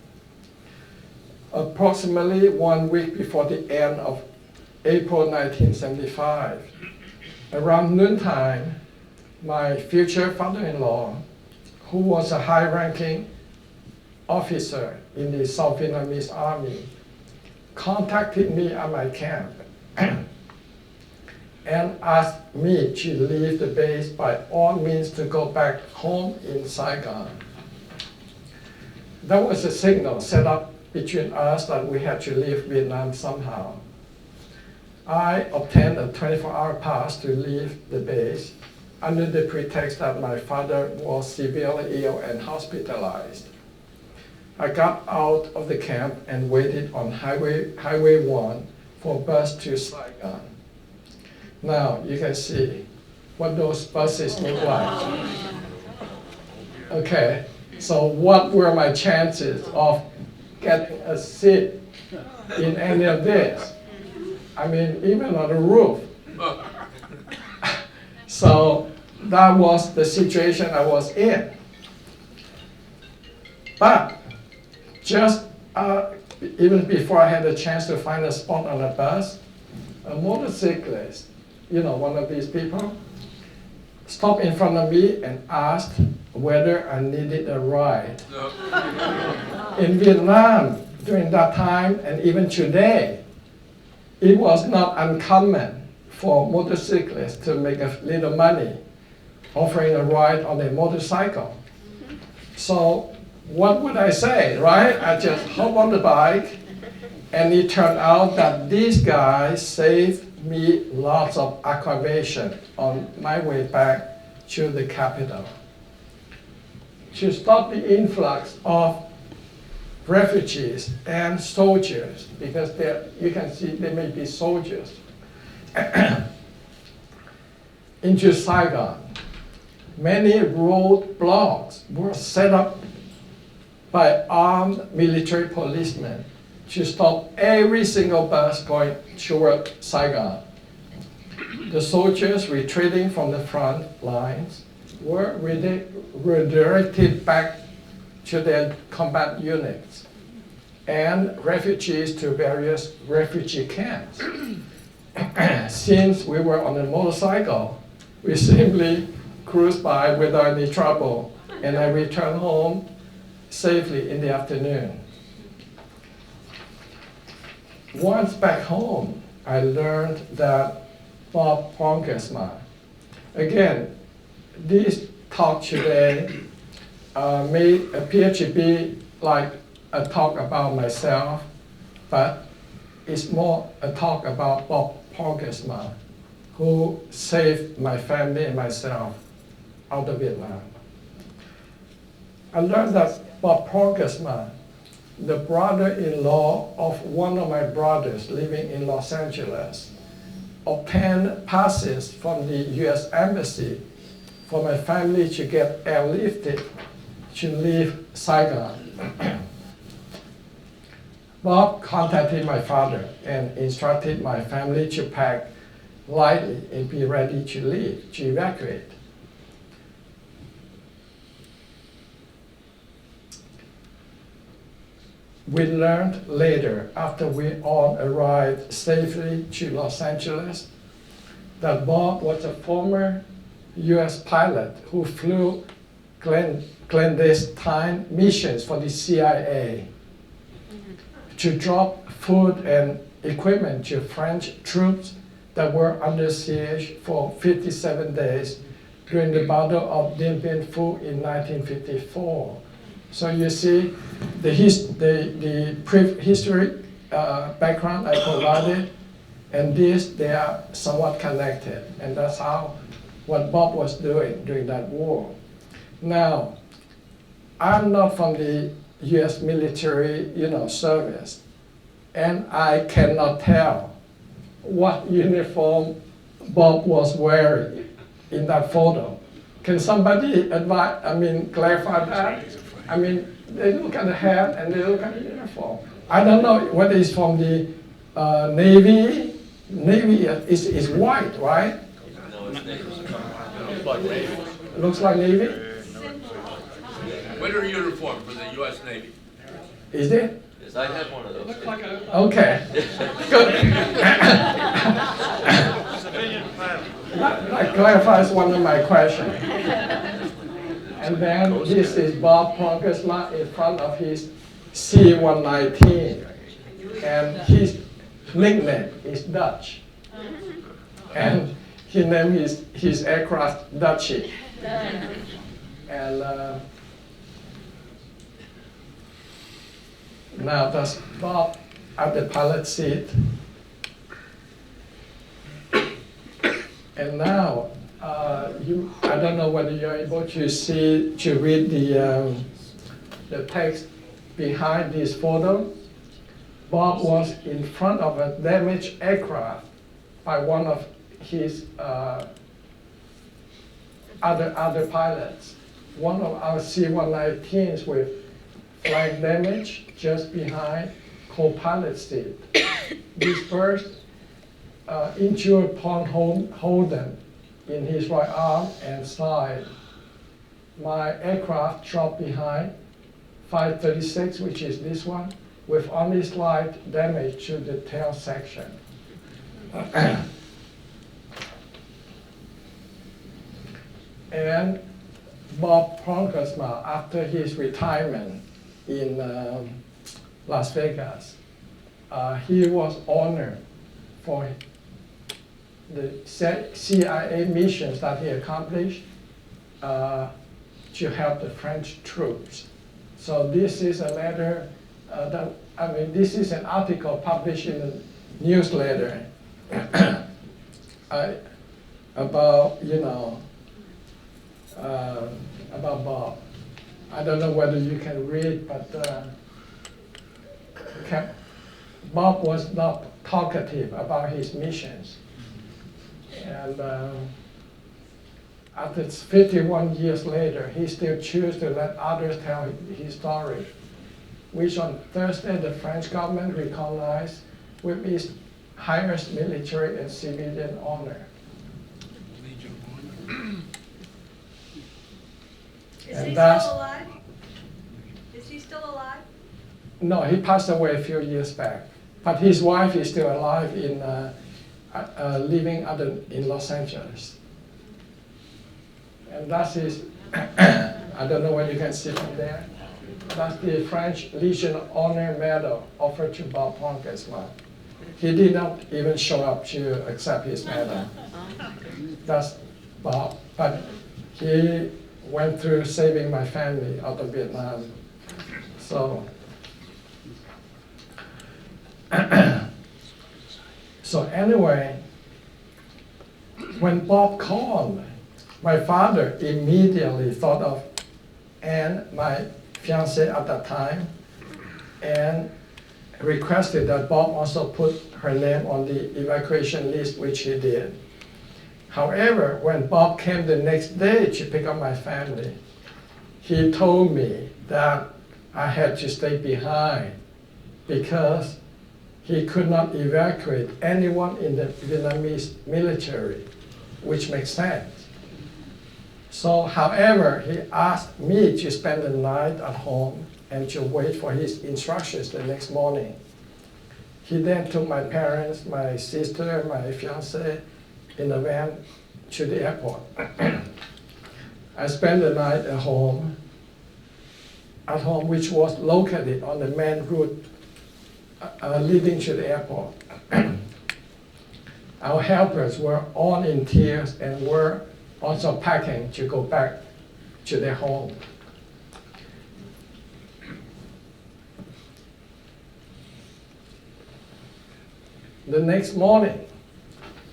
Approximately 1 week before the end of April 1975, around noontime, my future father-in-law, who was a high-ranking officer in the South Vietnamese Army, contacted me at my camp and asked me to leave the base by all means to go back home in Saigon. That was a signal set up between us that we had to leave Vietnam somehow. I obtained a 24-hour pass to leave the base under the pretext that my father was severely ill and hospitalized. I got out of the camp and waited on Highway 1 for a bus to Saigon. Now you can see what those buses look like. Okay, so what were my chances of getting a seat in any of this? I mean, even on the roof. So that was the situation I was in. But just even before I had a chance to find a spot on a bus, a motorcyclist, one of these people, stopped in front of me and asked whether I needed a ride. In Vietnam, during that time, and even today, it was not uncommon for motorcyclists to make a little money offering a ride on a motorcycle. So what would I say, right? I just hop on the bike, and it turned out that these guys saved me lots of aggravation on my way back to the capital. To stop the influx of refugees and soldiers, because you can see there may be soldiers, into Saigon, many roadblocks were set up by armed military policemen to stop every single bus going toward Saigon. The soldiers retreating from the front lines were redirected back to their combat units, and refugees to various refugee camps. Since we were on a motorcycle, we simply cruised by without any trouble, and I returned home safely in the afternoon. Once back home, I learned that Bob Pongesma, again, this talk today may appear to be like a talk about myself, but it's more a talk about Bob Porgesma, who saved my family and myself out of Vietnam. I learned that Bob Porgesma, the brother-in-law of one of my brothers living in Los Angeles, obtained passes from the US Embassy for my family to get airlifted to leave Saigon. Bob contacted my father and instructed my family to pack lightly and be ready to leave, to evacuate. We learned later, after we all arrived safely to Los Angeles, that Bob was a former US pilot who flew clandestine missions for the CIA to drop food and equipment to French troops that were under siege for 57 days during the Battle of Dien Bien Phu in 1954. So you see the history background I provided, and they are somewhat connected, and that's what Bob was doing during that war. Now, I'm not from the U.S. military, service, and I cannot tell what uniform Bob was wearing in that photo. Can somebody clarify that? They look at the hat and they look at the uniform. I don't know whether it's from the Navy. Navy is white, right? No, it's Navy. Looks like Navy. Looks like Navy? Winter uniform for the U.S. Navy. Is it? Yes, I have one of those. Okay. Good. That clarifies one of my questions. And then this is Bob Porgesma in front of his C-119. And his nickname is Dutch. And he named his aircraft Dutchy. And now that's Bob at the pilot seat. And now, I don't know whether you're able to read the text behind this photo. Bob was in front of a damaged aircraft by one of his other pilots. One of our C-119s with flight damage just behind co-pilot seat. This burst injured Paul Holden in his right arm and side. My aircraft dropped behind 536, which is this one, with only slight damage to the tail section. And Bob Porgesma, after his retirement in Las Vegas, he was honored for the CIA missions that he accomplished to help the French troops. So this is a letter this is an article published in a newsletter about Bob. I don't know whether you can read, but Bob was not talkative about his missions. And after 51 years later, he still chooses to let others tell his story, which on Thursday the French government recognized with its highest military and civilian honor. Is he still alive? Is he still alive? No, he passed away a few years back. But his wife is still alive living in Los Angeles. And that's his, I don't know whether you can see from there. That's the French Legion of Honor Medal offered to Bob Porgesma. He did not even show up to accept his medal. That's Bob. But he went through saving my family out of Vietnam. So So anyway, when Bob called, my father immediately thought of Anne, my fiancée at that time, and requested that Bob also put her name on the evacuation list, which he did. However, when Bob came the next day to pick up my family, he told me that I had to stay behind because he could not evacuate anyone in the Vietnamese military, which makes sense. So, however, he asked me to spend the night at home and to wait for his instructions the next morning. He then took my parents, my sister, my fiancée in a van to the airport. I spent the night at home, which was located on the main route leading to the airport. Our helpers were all in tears and were also packing to go back to their home. The next morning,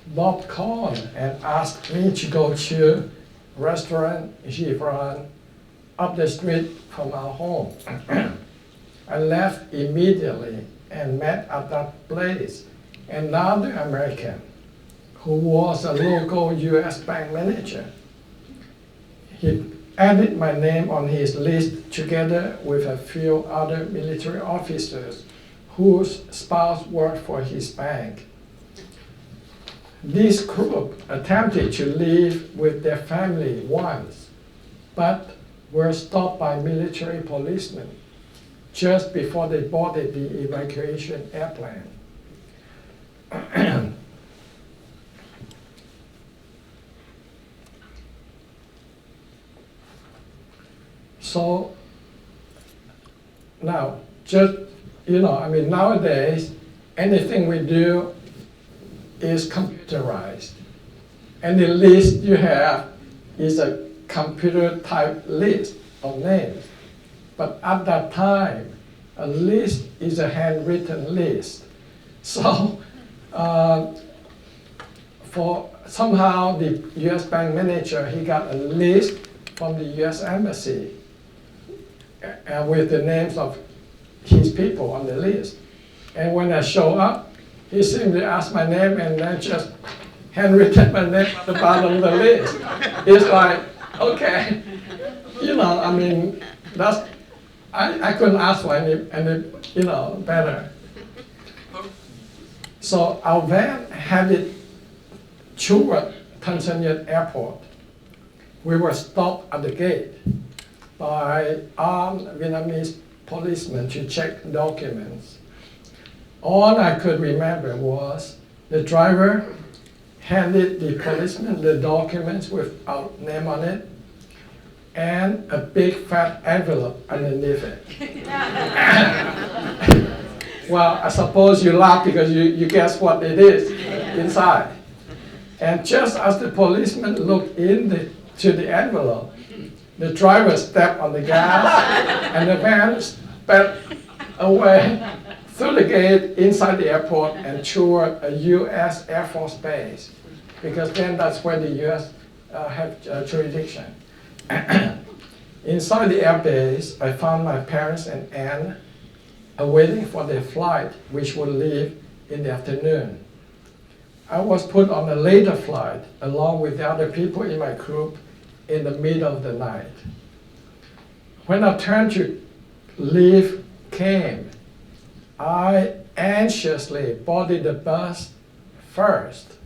Bob called and asked me to go to restaurant he ran up the street from our home. I left immediately and met at that place another American who was a local US bank manager. He added my name on his list together with a few other military officers whose spouse worked for his bank. This group attempted to leave with their family once, but were stopped by military policemen just before they boarded the evacuation airplane. So now, nowadays, anything we do is computerized. And the list you have is a computer type list of names. But at that time, a list is a handwritten list. So for somehow the US bank manager, he got a list from the US embassy with the names of his people on the list. And when I show up, he simply asked my name and then just handwritten my name at the bottom of the list. It's like, okay, that's, I couldn't ask for any better. So our van headed toward Tanzania airport. We were stopped at the gate by armed Vietnamese policemen to check documents. All I could remember was the driver handed the policeman the documents with our name on it and a big fat envelope underneath it. Well, I suppose you laugh because you guess what it is inside. And just as the policeman looked to the envelope, the driver stepped on the gas and the van sped away through the gate inside the airport and toward a U.S. Air Force base, because then that's where the U.S. have jurisdiction. Inside the air base, I found my parents and Anne awaiting for their flight, which would leave in the afternoon. I was put on a later flight along with the other people in my group in the middle of the night. When our turn to leave came, I anxiously boarded the bus first,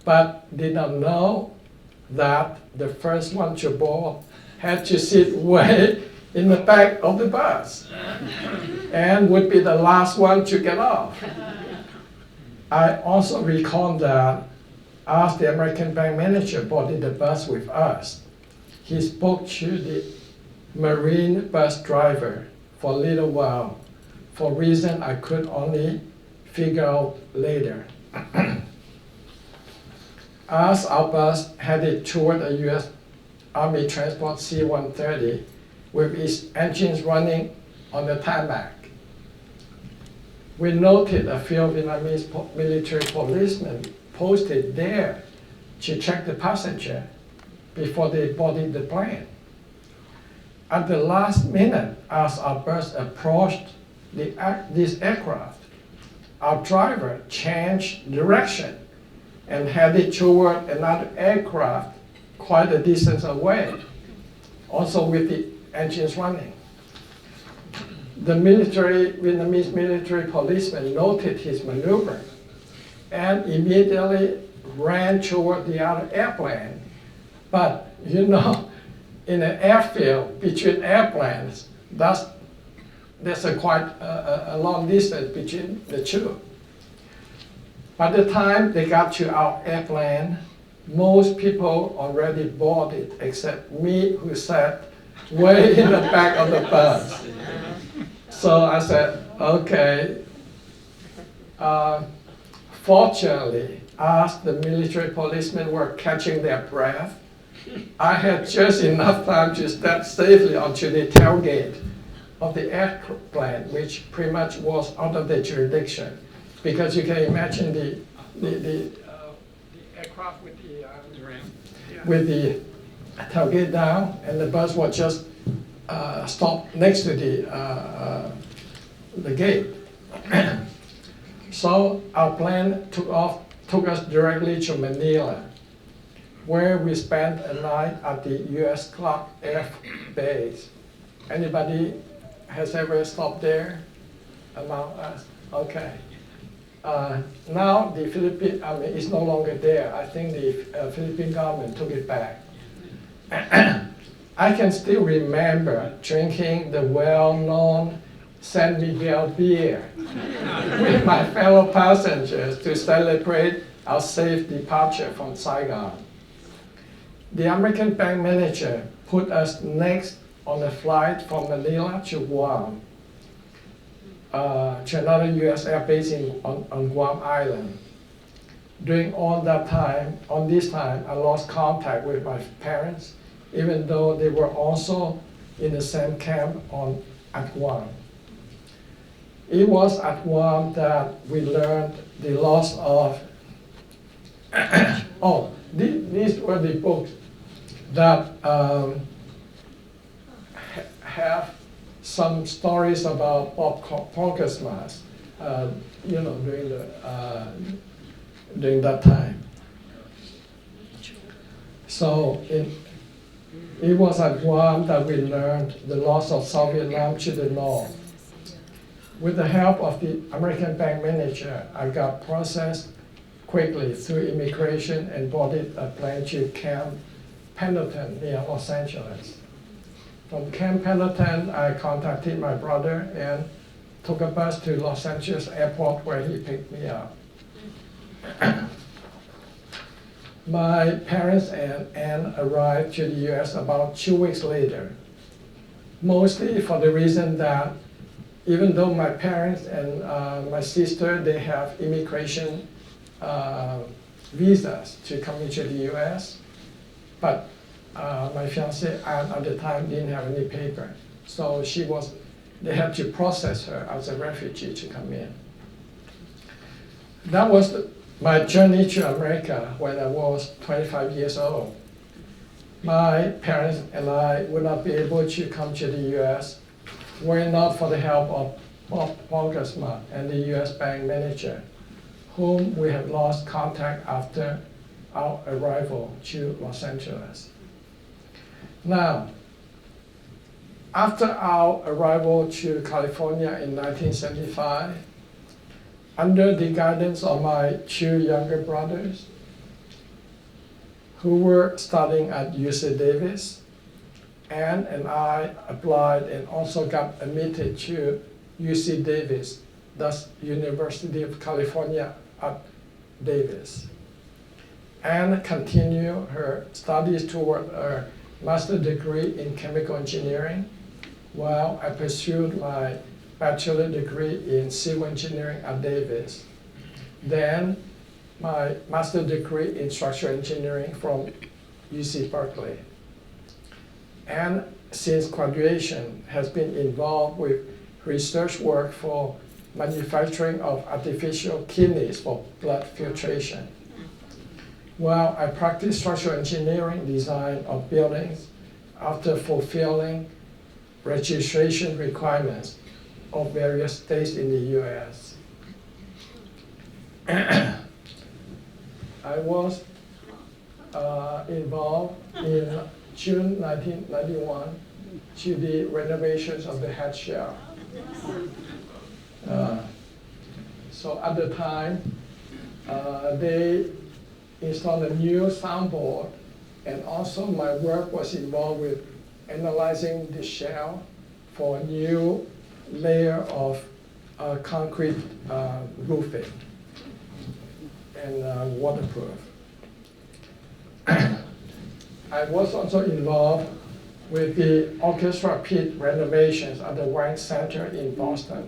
but did not know that the first one to board had to sit way in the back of the bus and would be the last one to get off. I also recall that as the American bank manager boarded the bus with us, he spoke to the Marine bus driver for a little while, for a reason I could only figure out later. As our bus headed toward a U.S. Army Transport C-130 with its engines running on the tarmac, we noted a few Vietnamese military policemen posted there to check the passenger before they boarded the plane. At the last minute, as our bus approached this aircraft, our driver changed direction and headed toward another aircraft quite a distance away, also with the engines running. The Vietnamese military policeman noted his maneuver and immediately ran toward the other airplane. But you know, in an airfield between airplanes, there's quite a long distance between the two. By the time they got to our airplane, most people already boarded except me, who sat way in the back of the bus. So I said, okay. Fortunately, as the military policemen were catching their breath, I had just enough time to step safely onto the tailgate of the airplane, which pretty much was out of their jurisdiction. Because you can imagine the aircraft with the tailgate down, and the bus was just stopped next to the gate. So our plane took us directly to Manila, where we spent a night at the U.S. Clark Air Base. Anybody has ever stopped there among us? Okay. Now the Philippine Army is no longer there. I think the Philippine government took it back. I can still remember drinking the well-known San Miguel beer with my fellow passengers to celebrate our safe departure from Saigon. The American bank manager put us next on a flight from Manila to Guam, to another U.S. air base on Guam Island. During all that time, on this time, I lost contact with my parents, even though they were also in the same camp at Guam. It was at Guam that we learned the loss of, these were the books that have some stories about Bob Ponkersmas, during that time. So it was at Guam that we learned the loss of South Vietnam to the north. With the help of the American bank manager, I got processed quickly through immigration and boarded a plane to Camp Pendleton near Los Angeles. From Camp Pendleton, I contacted my brother and took a bus to Los Angeles airport, where he picked me up. My parents and Anne arrived to the US about 2 weeks later, mostly for the reason that even though my parents and my sister, they have immigration visas to come into the US, but my fiancée Anne at the time didn't have any paper. So they had to process her as a refugee to come in. That was my journey to America when I was 25 years old. My parents and I would not be able to come to the US were it not for the help of Bob Ponkersma and the US bank manager, whom we had lost contact after our arrival to Los Angeles. Now, after our arrival to California in 1975, under the guidance of my 2 younger brothers, who were studying at UC Davis, Anne and I applied and also got admitted to UC Davis, thus University of California at Davis. Anne continued her studies toward a master's degree in chemical engineering, while I pursued my bachelor degree in civil engineering at Davis. Then my master's degree in structural engineering from UC Berkeley. And since graduation has been involved with research work for manufacturing of artificial kidneys for blood filtration. While I practiced structural engineering design of buildings after fulfilling registration requirements of various states in the US. I was involved in June 1991 to the renovations of the head shell. So at the time, they installed a new soundboard, and also my work was involved with analyzing the shell for a new layer of concrete roofing and waterproof. I was also involved with the orchestra pit renovations at the Wang Center in Boston.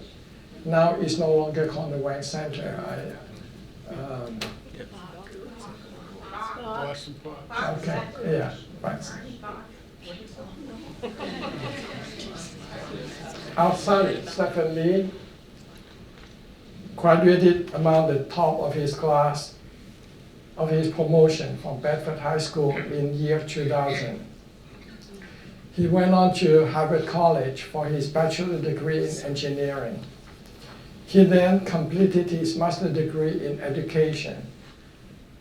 Now it's no longer called the Wang Center. Okay, yeah, right. Outside, Stephen Lee graduated among the top of his class of his promotion from Bedford High School in year 2000. He went on to Harvard College for his bachelor degree in engineering. He then completed his master's degree in education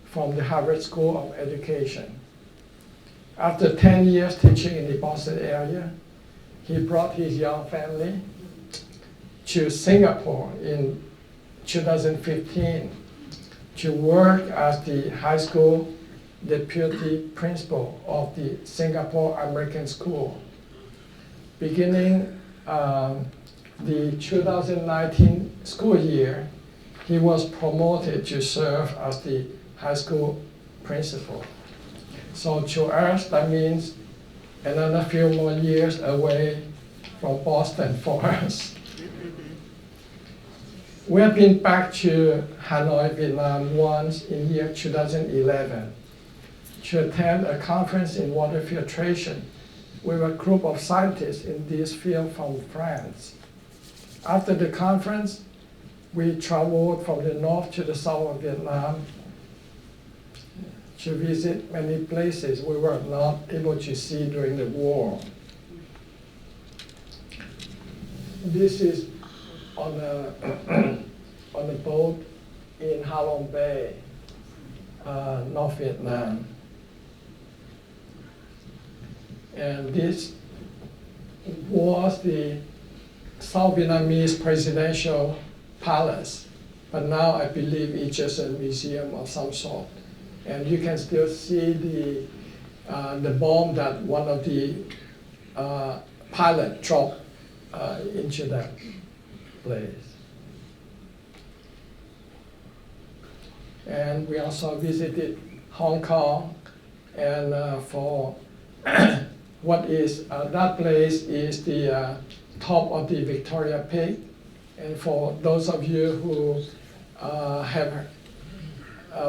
from the Harvard School of Education. After 10 years teaching in the Boston area, he brought his young family to Singapore in 2015 to work as the high school deputy principal of the Singapore American School. Beginning the 2019 school year, he was promoted to serve as the high school principal. So to us, that means another few more years away from Boston for us. We have been back to Hanoi, Vietnam once in year 2011 to attend a conference in water filtration with a group of scientists in this field from France. After the conference, we traveled from the north to the south of Vietnam to visit many places we were not able to see during the war. This is on a boat in Ha Long Bay, North Vietnam. And this was the South Vietnamese presidential palace, but now I believe it's just a museum of some sort. And you can still see the bomb that one of the pilot dropped into that place. And we also visited Hong Kong, and for what is that place is the top of the Victoria Peak. And for those of you who have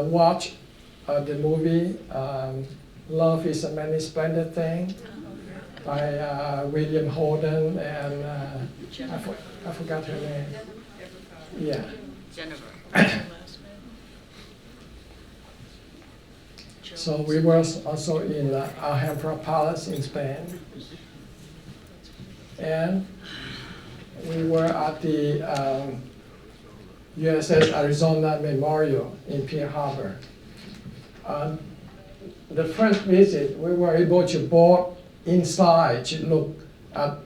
watched the movie Love is a Many Splendid Thing by William Holden and I forgot her name. Yeah. Jennifer. So we were also in Alhambra Palace in Spain. And we were at the USS Arizona Memorial in Pearl Harbor. The first visit, we were able to board inside to look at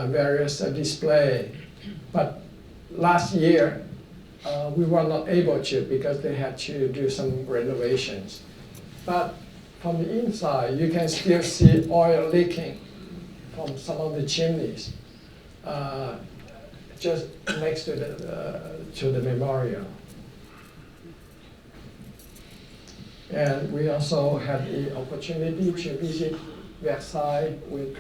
various displays. But last year, we were not able to because they had to do some renovations. But from the inside, you can still see oil leaking from some of the chimneys just next to the memorial. And we also had the opportunity to visit Versailles with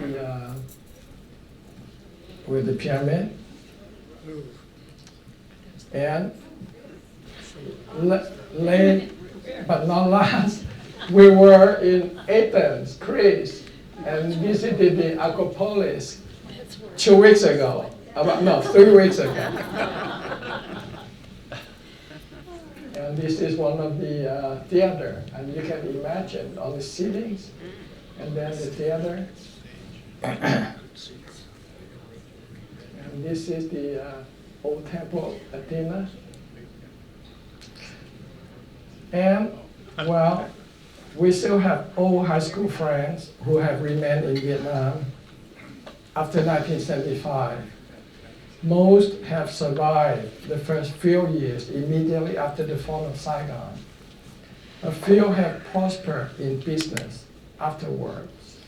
the pyramid. And late but not last, we were in Athens, Greece, and visited the Acropolis 2 weeks ago. 3 weeks ago. And this is one of the theater, and you can imagine on the ceilings, and then the theater. And this is the old temple Athena. And, well, we still have old high school friends who have remained in Vietnam after 1975. Most have survived the first few years immediately after the fall of Saigon. A few have prospered in business afterwards.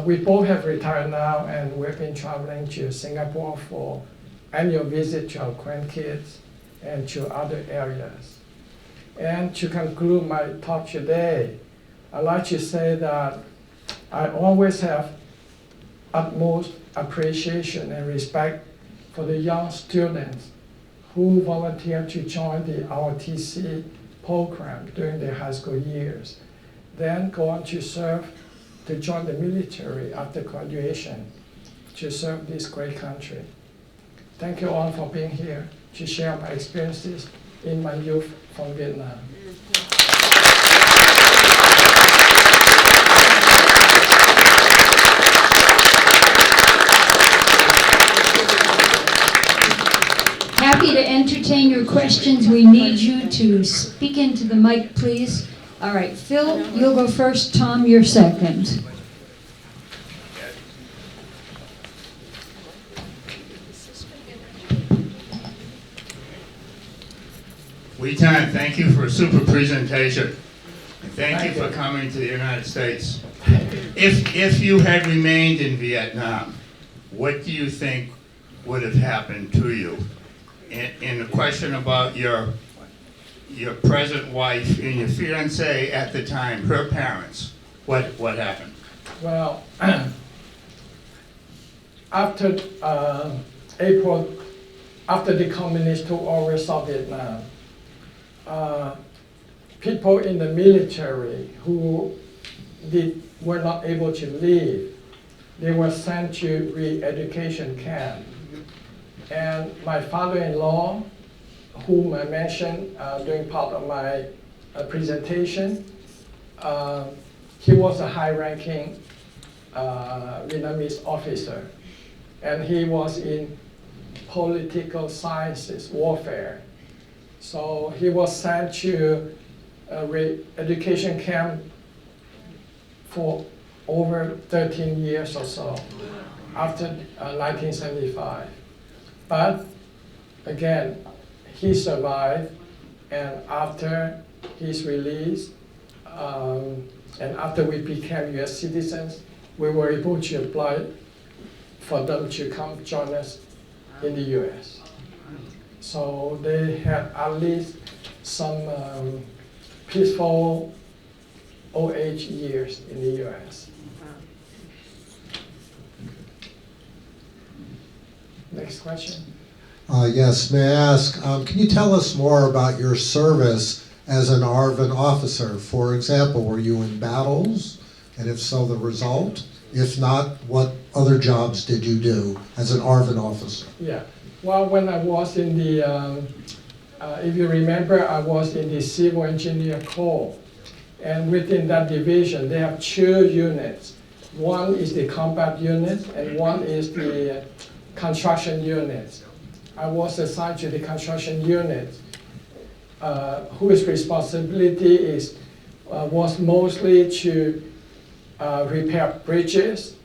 We both have retired now, and we've been traveling to Singapore for annual visit to our grandkids and to other areas. And to conclude my talk today, I'd like to say that I always have utmost appreciation and respect for the young students who volunteer to join the ROTC program during their high school years, then go on to join the military after graduation to serve this great country. Thank you all for being here to share my experiences in my youth from Vietnam. Happy to entertain your questions. We need you to speak into the mic, please. All right, Phil, you'll go first. Tom, you're second. Lieutant, thank you for a super presentation. And thank you for coming to the United States. If you had remained in Vietnam, what do you think would have happened to you? And the question about your present wife and your fiancé at the time, her parents, what happened? Well, after April, after the communists took over South Vietnam, people in the military who were not able to leave, they were sent to re-education camp. And my father-in-law, whom I mentioned during part of my presentation, he was a high-ranking Vietnamese officer, and he was in political sciences, warfare. So he was sent to a re-education camp for over 13 years or so after 1975. But again, he survived, and after his release, and after we became US citizens, we were able to apply for them to come join us in the US. So they had at least some peaceful old age years in the US. Next question. Yes, may I ask, can you tell us more about your service as an ARVN officer? For example, were you in battles? And if so, the result? If not, what other jobs did you do as an ARVN officer? Yeah, well, when I was in the, if you remember, I was in the Civil Engineer Corps. And within that division, they have two units. One is the combat unit, and one is the construction unit. I was assigned to the construction unit, whose responsibility was mostly to repair bridges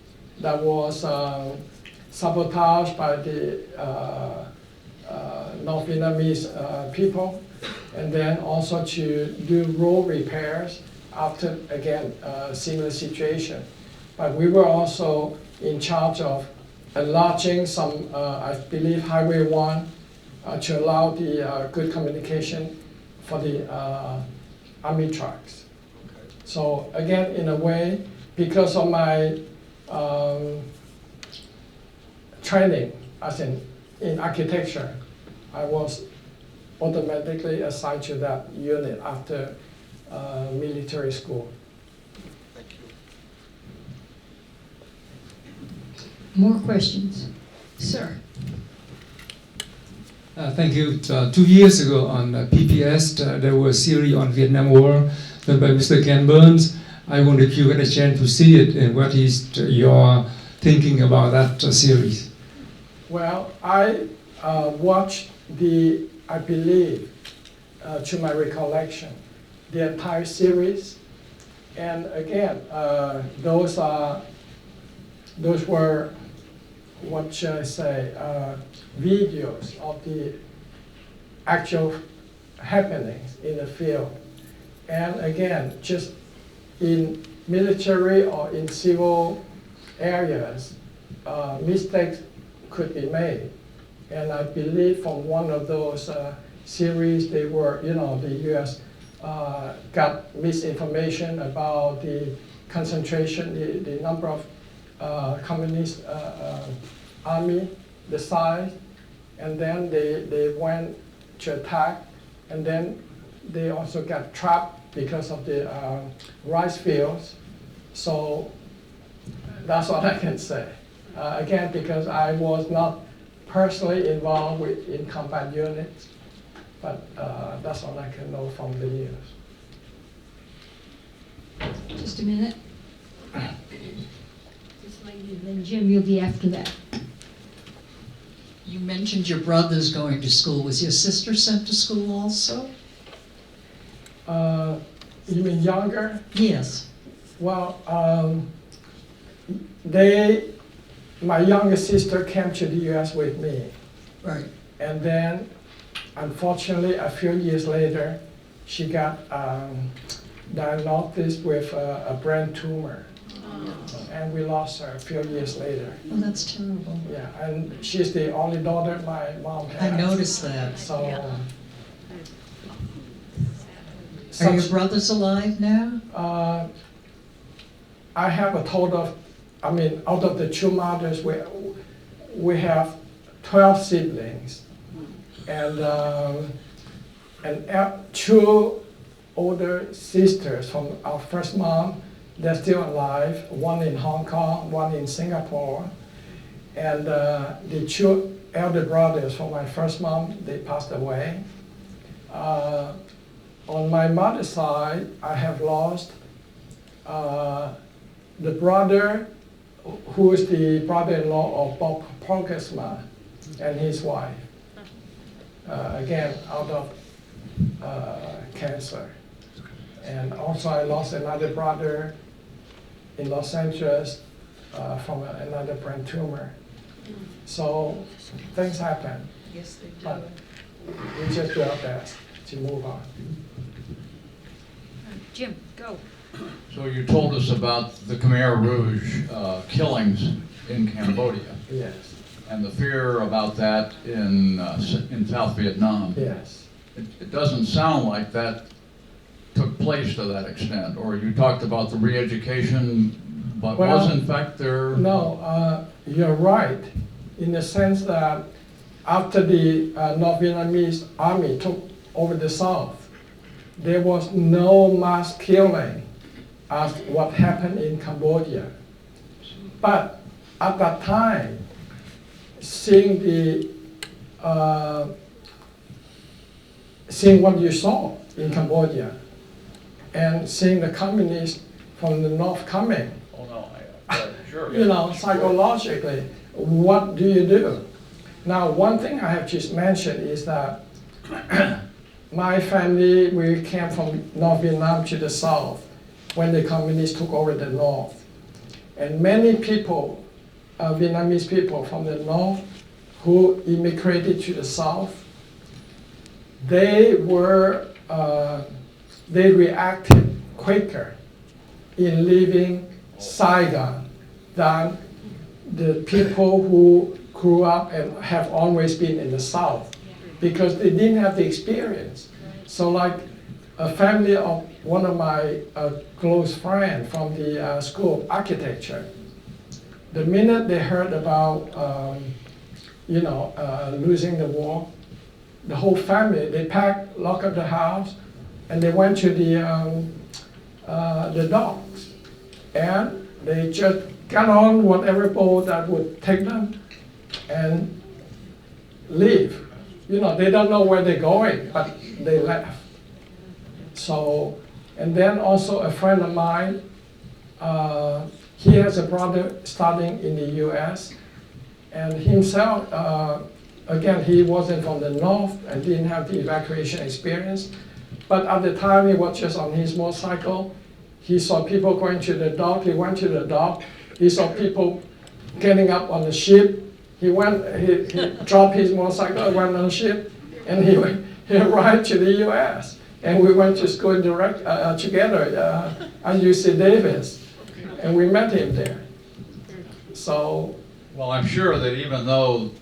that was sabotaged by the North Vietnamese people, and then also to do road repairs after, again, a similar situation. But we were also in charge of enlarging some, I believe, Highway 1 to allow the good communication for the army trucks. So again, in a way, because of my training as in architecture, I was automatically assigned to that unit after military school. More questions? Sir. Thank you. 2 years ago on PBS, there was a series on Vietnam War done by Mr. Ken Burns. I wonder if you got a chance to see it and what is your thinking about that series. Well, I watched I believe, to my recollection, the entire series. And again, those were, what should I say, videos of the actual happenings in the field. And again, just in military or in civil areas, mistakes could be made. And I believe from one of those series, they were, the U.S. Got misinformation about the concentration, the number of communist army, the size, and then they went to attack, and then they also got trapped because of the rice fields. So that's what I can say. Again, because I was not personally involved in combat units, but that's all I can know from the news. Just a minute. This lady, and then Jim, you'll be after that. You mentioned your brother's going to school. Was your sister sent to school also? You mean younger? Yes. Well, my younger sister came to the U.S. with me. Right. And then, unfortunately, a few years later, she got diagnosed with a brain tumor. And we lost her a few years later. Oh, that's terrible. Yeah, and she's the only daughter my mom had. I noticed that. So, Are your brothers alive now? I have a total of, out of the two mothers, we have 12 siblings. And two older sisters from our first mom. They're still alive, one in Hong Kong, one in Singapore. And the two elder brothers from my first mom, they passed away. On my mother's side, I have lost the brother who is the brother-in-law of Bob Poggesma and his wife. Again, out of cancer. And also I lost another brother in Los Angeles from another brain tumor. So things happen. Yes, they do. But we just do our best to move on. Jim, go. So you told us about the Khmer Rouge killings in Cambodia. Yes. And the fear about that in South Vietnam. Yes. It doesn't sound like that took place to that extent, or you talked about the re-education, but was in fact there? No, you're right, in the sense that after the North Vietnamese Army took over the South, there was no mass killing as what happened in Cambodia. But at that time, seeing what you saw in Cambodia, and seeing the communists from the north coming, Sure. Psychologically, what do you do? Now, one thing I have just mentioned is that my family, we came from North Vietnam to the south when the communists took over the north. And many people, Vietnamese people from the north who immigrated to the south, they reacted quicker in leaving Saigon than the people who grew up and have always been in the South, because they didn't have the experience. So like a family of one of my close friends from the School of Architecture, the minute they heard about losing the war, the whole family, they packed, locked up the house, and they went to the docks, and they just got on whatever boat that would take them and leave. they don't know where they're going, but they left. So, and then also a friend of mine, he has a brother studying in the US, and himself, again, he wasn't from the North and didn't have the evacuation experience, but at the time he was just on his motorcycle. He saw people going to the dock, he went to the dock, he saw people getting up on the ship, he dropped his motorcycle, went on the ship, and he arrived to the US. And we went to school together at UC Davis, and we met him there. So, Well, I'm sure that even though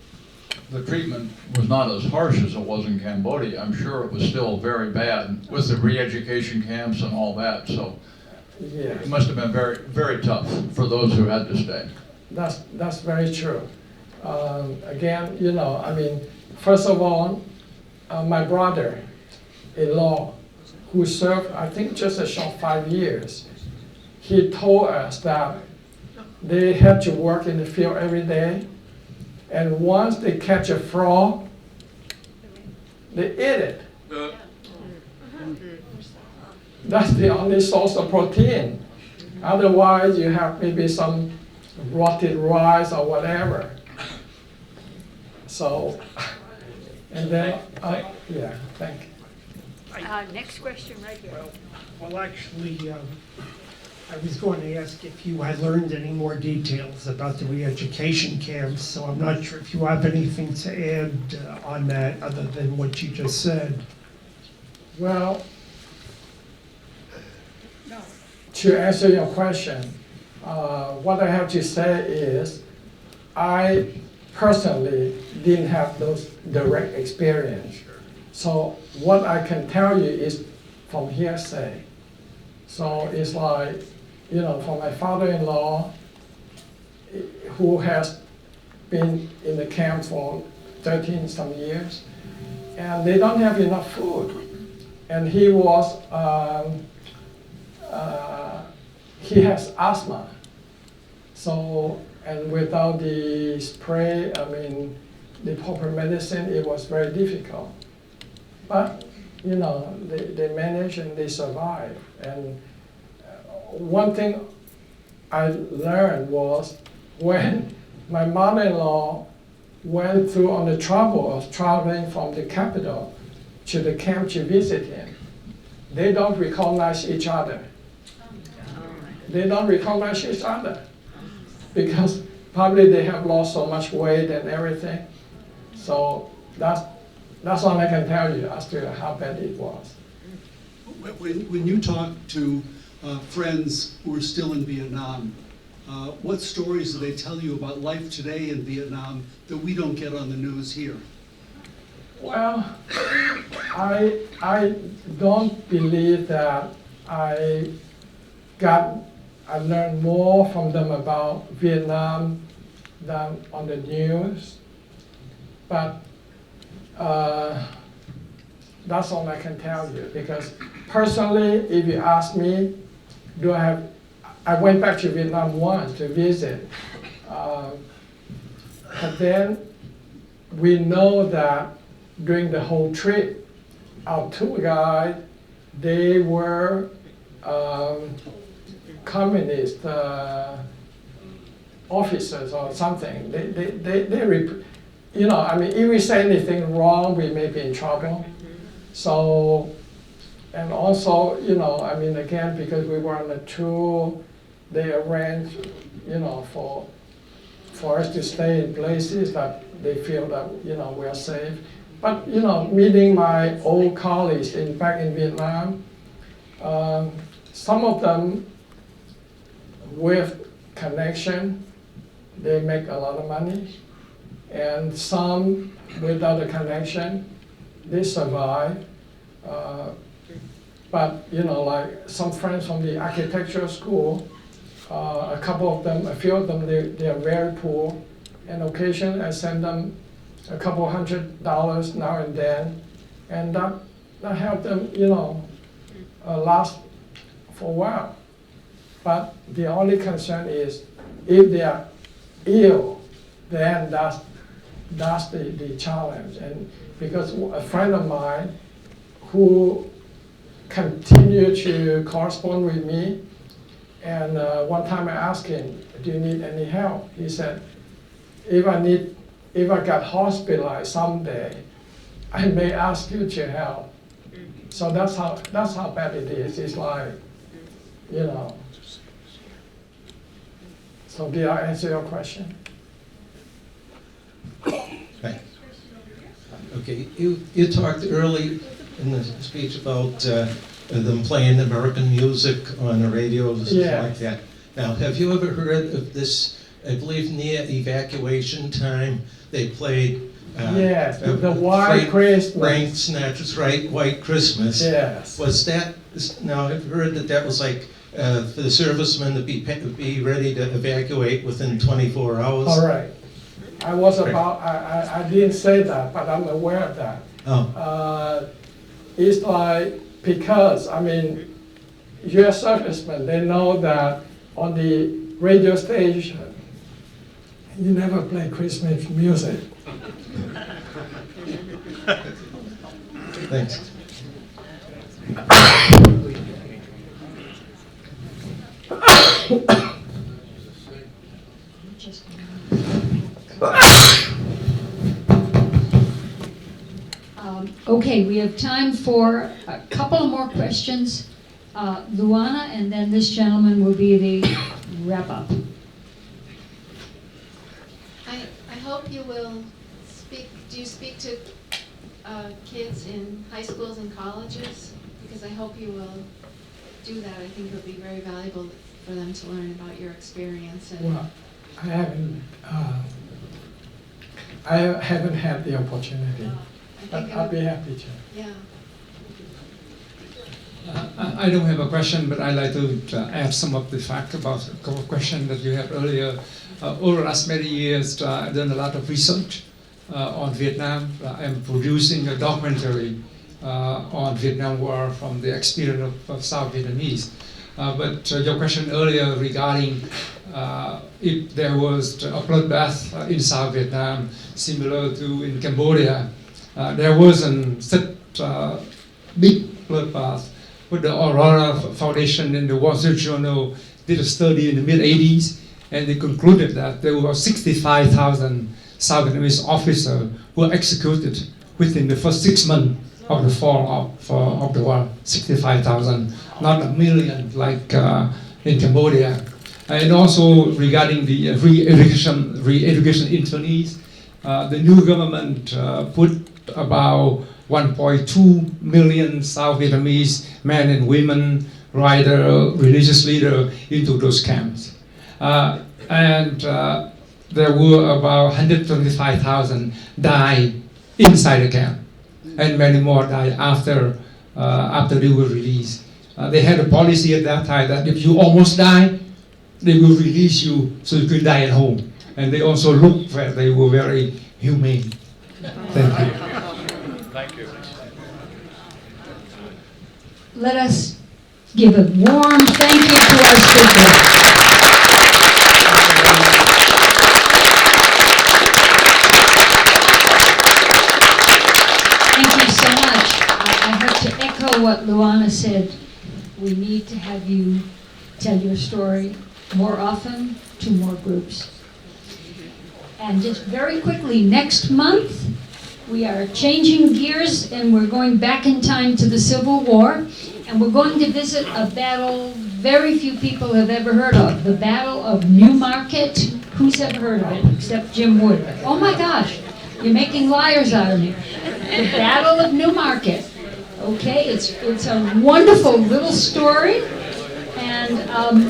the treatment was not as harsh as it was in Cambodia, I'm sure it was still very bad with the re-education camps and all that. So yeah, it must have been very, very tough for those who had to stay. that's very true. Again, first of all, my brother-in-law, who served, I think, just a short 5 years, he told us that they had to work in the field every day, and once they catch a frog, they eat it. That's the only source of protein. Otherwise, you have maybe some rotted rice or whatever. So, and then, yeah, thank you. Next question right here. Well, actually, I was going to ask if you had learned any more details about the re-education camps, so I'm not sure if you have anything to add on that other than what you just said. Well, to answer your question, what I have to say is, I personally didn't have those direct experience. So what I can tell you is from hearsay. So it's like, for my father-in-law, who has been in the camp for 13 some years, and they don't have enough food. And he has asthma. So, and without the spray, the proper medicine, it was very difficult. But, they manage and they survive. And one thing I learned was when my mother-in-law went through on the trouble of traveling from the capital to the camp to visit him, they don't recognize each other. They don't recognize each other because probably they have lost so much weight and everything. So that's all I can tell you as to how bad it was. When you talk to friends who are still in Vietnam, what stories do they tell you about life today in Vietnam that we don't get on the news here? Well, I don't believe that I learned more from them about Vietnam than on the news, but that's all I can tell you, because personally, if you ask me, I went back to Vietnam once to visit, but then we know that during the whole trip, our tour guide, they were communist officers or something. If we say anything wrong, we may be in trouble. So, and also, again, because we were on a tour, they arranged, for us to stay in places that they feel that, we are safe. But, meeting my old colleagues back in Vietnam, some of them with connection, they make a lot of money. And some without a connection, they survive. But, like some friends from the architectural school, a few of them, they are very poor. And occasionally I send them a couple $100 now and then, and that helped them, last for a while. But the only concern is if they are ill, then That's the challenge. And because a friend of mine who continued to correspond with me, and one time I asked him, do you need any help? He said, if I got hospitalized someday, I may ask you to help. So that's how bad it is. It's like, you know. So did I answer your question? Right. Okay, you talked early in the speech about them playing American music on the radio and stuff like that. Now, have you ever heard of this, I believe near evacuation time, they played yes, the White Christmas. Frank Sinatra's White Christmas. Yes. Was that, now I've heard that was like for the servicemen to be ready to evacuate within 24 hours. All right. I was about, I didn't say that, but I'm aware of that. Oh. It's like, because, I mean, US servicemen, they know that on the radio station, you never play Christmas music. Thanks. Okay, we have time for a couple of more questions. Luana, and then this gentleman will be the wrap-up. I hope you will speak, do you speak to kids in high schools and colleges? Because I hope you will do that. I think it would be very valuable for them to learn about your experience. And Well, I haven't had the opportunity, but I'll be happy to. Yeah. I don't have a question, but I'd like to add some of the fact about a couple of questions that you had earlier. Over the last many years, I've done a lot of research on Vietnam. I'm producing a documentary on Vietnam War from the experience of South Vietnamese. But your question earlier regarding if there was a bloodbath in South Vietnam, similar to in Cambodia, there was a big bloodbath. With the Aurora Foundation and the Wall Street Journal did a study in the mid-80s, and they concluded that there were 65,000 South Vietnamese officers who were executed within the first 6 months of the fall of the war. 65,000, not a million like in Cambodia. And also regarding the re-education internees, the new government put about 1.2 million South Vietnamese men and women, writer, religious leader into those camps. And there were about 125,000 died inside the camp, and many more died after they were released. They had a policy at that time that if you almost die, they will release you so you can die at home. And they also looked where they were very humane. Thank you. Thank you. Let us give a warm thank you to our speaker. Thank you so much. I have to echo what Luana said. We need to have you tell your story more often to more groups. And just very quickly, next month, we are changing gears and we're going back in time to the Civil War, and we're going to visit a battle very few people have ever heard of, the Battle of Newmarket. Who's ever heard of it except Jim Wood? Oh my gosh, you're making liars out of me. The Battle of Newmarket. Okay, it's a wonderful little story, and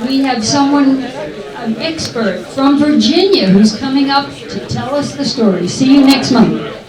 we have someone, an expert from Virginia, who's coming up to tell us the story. See you next month.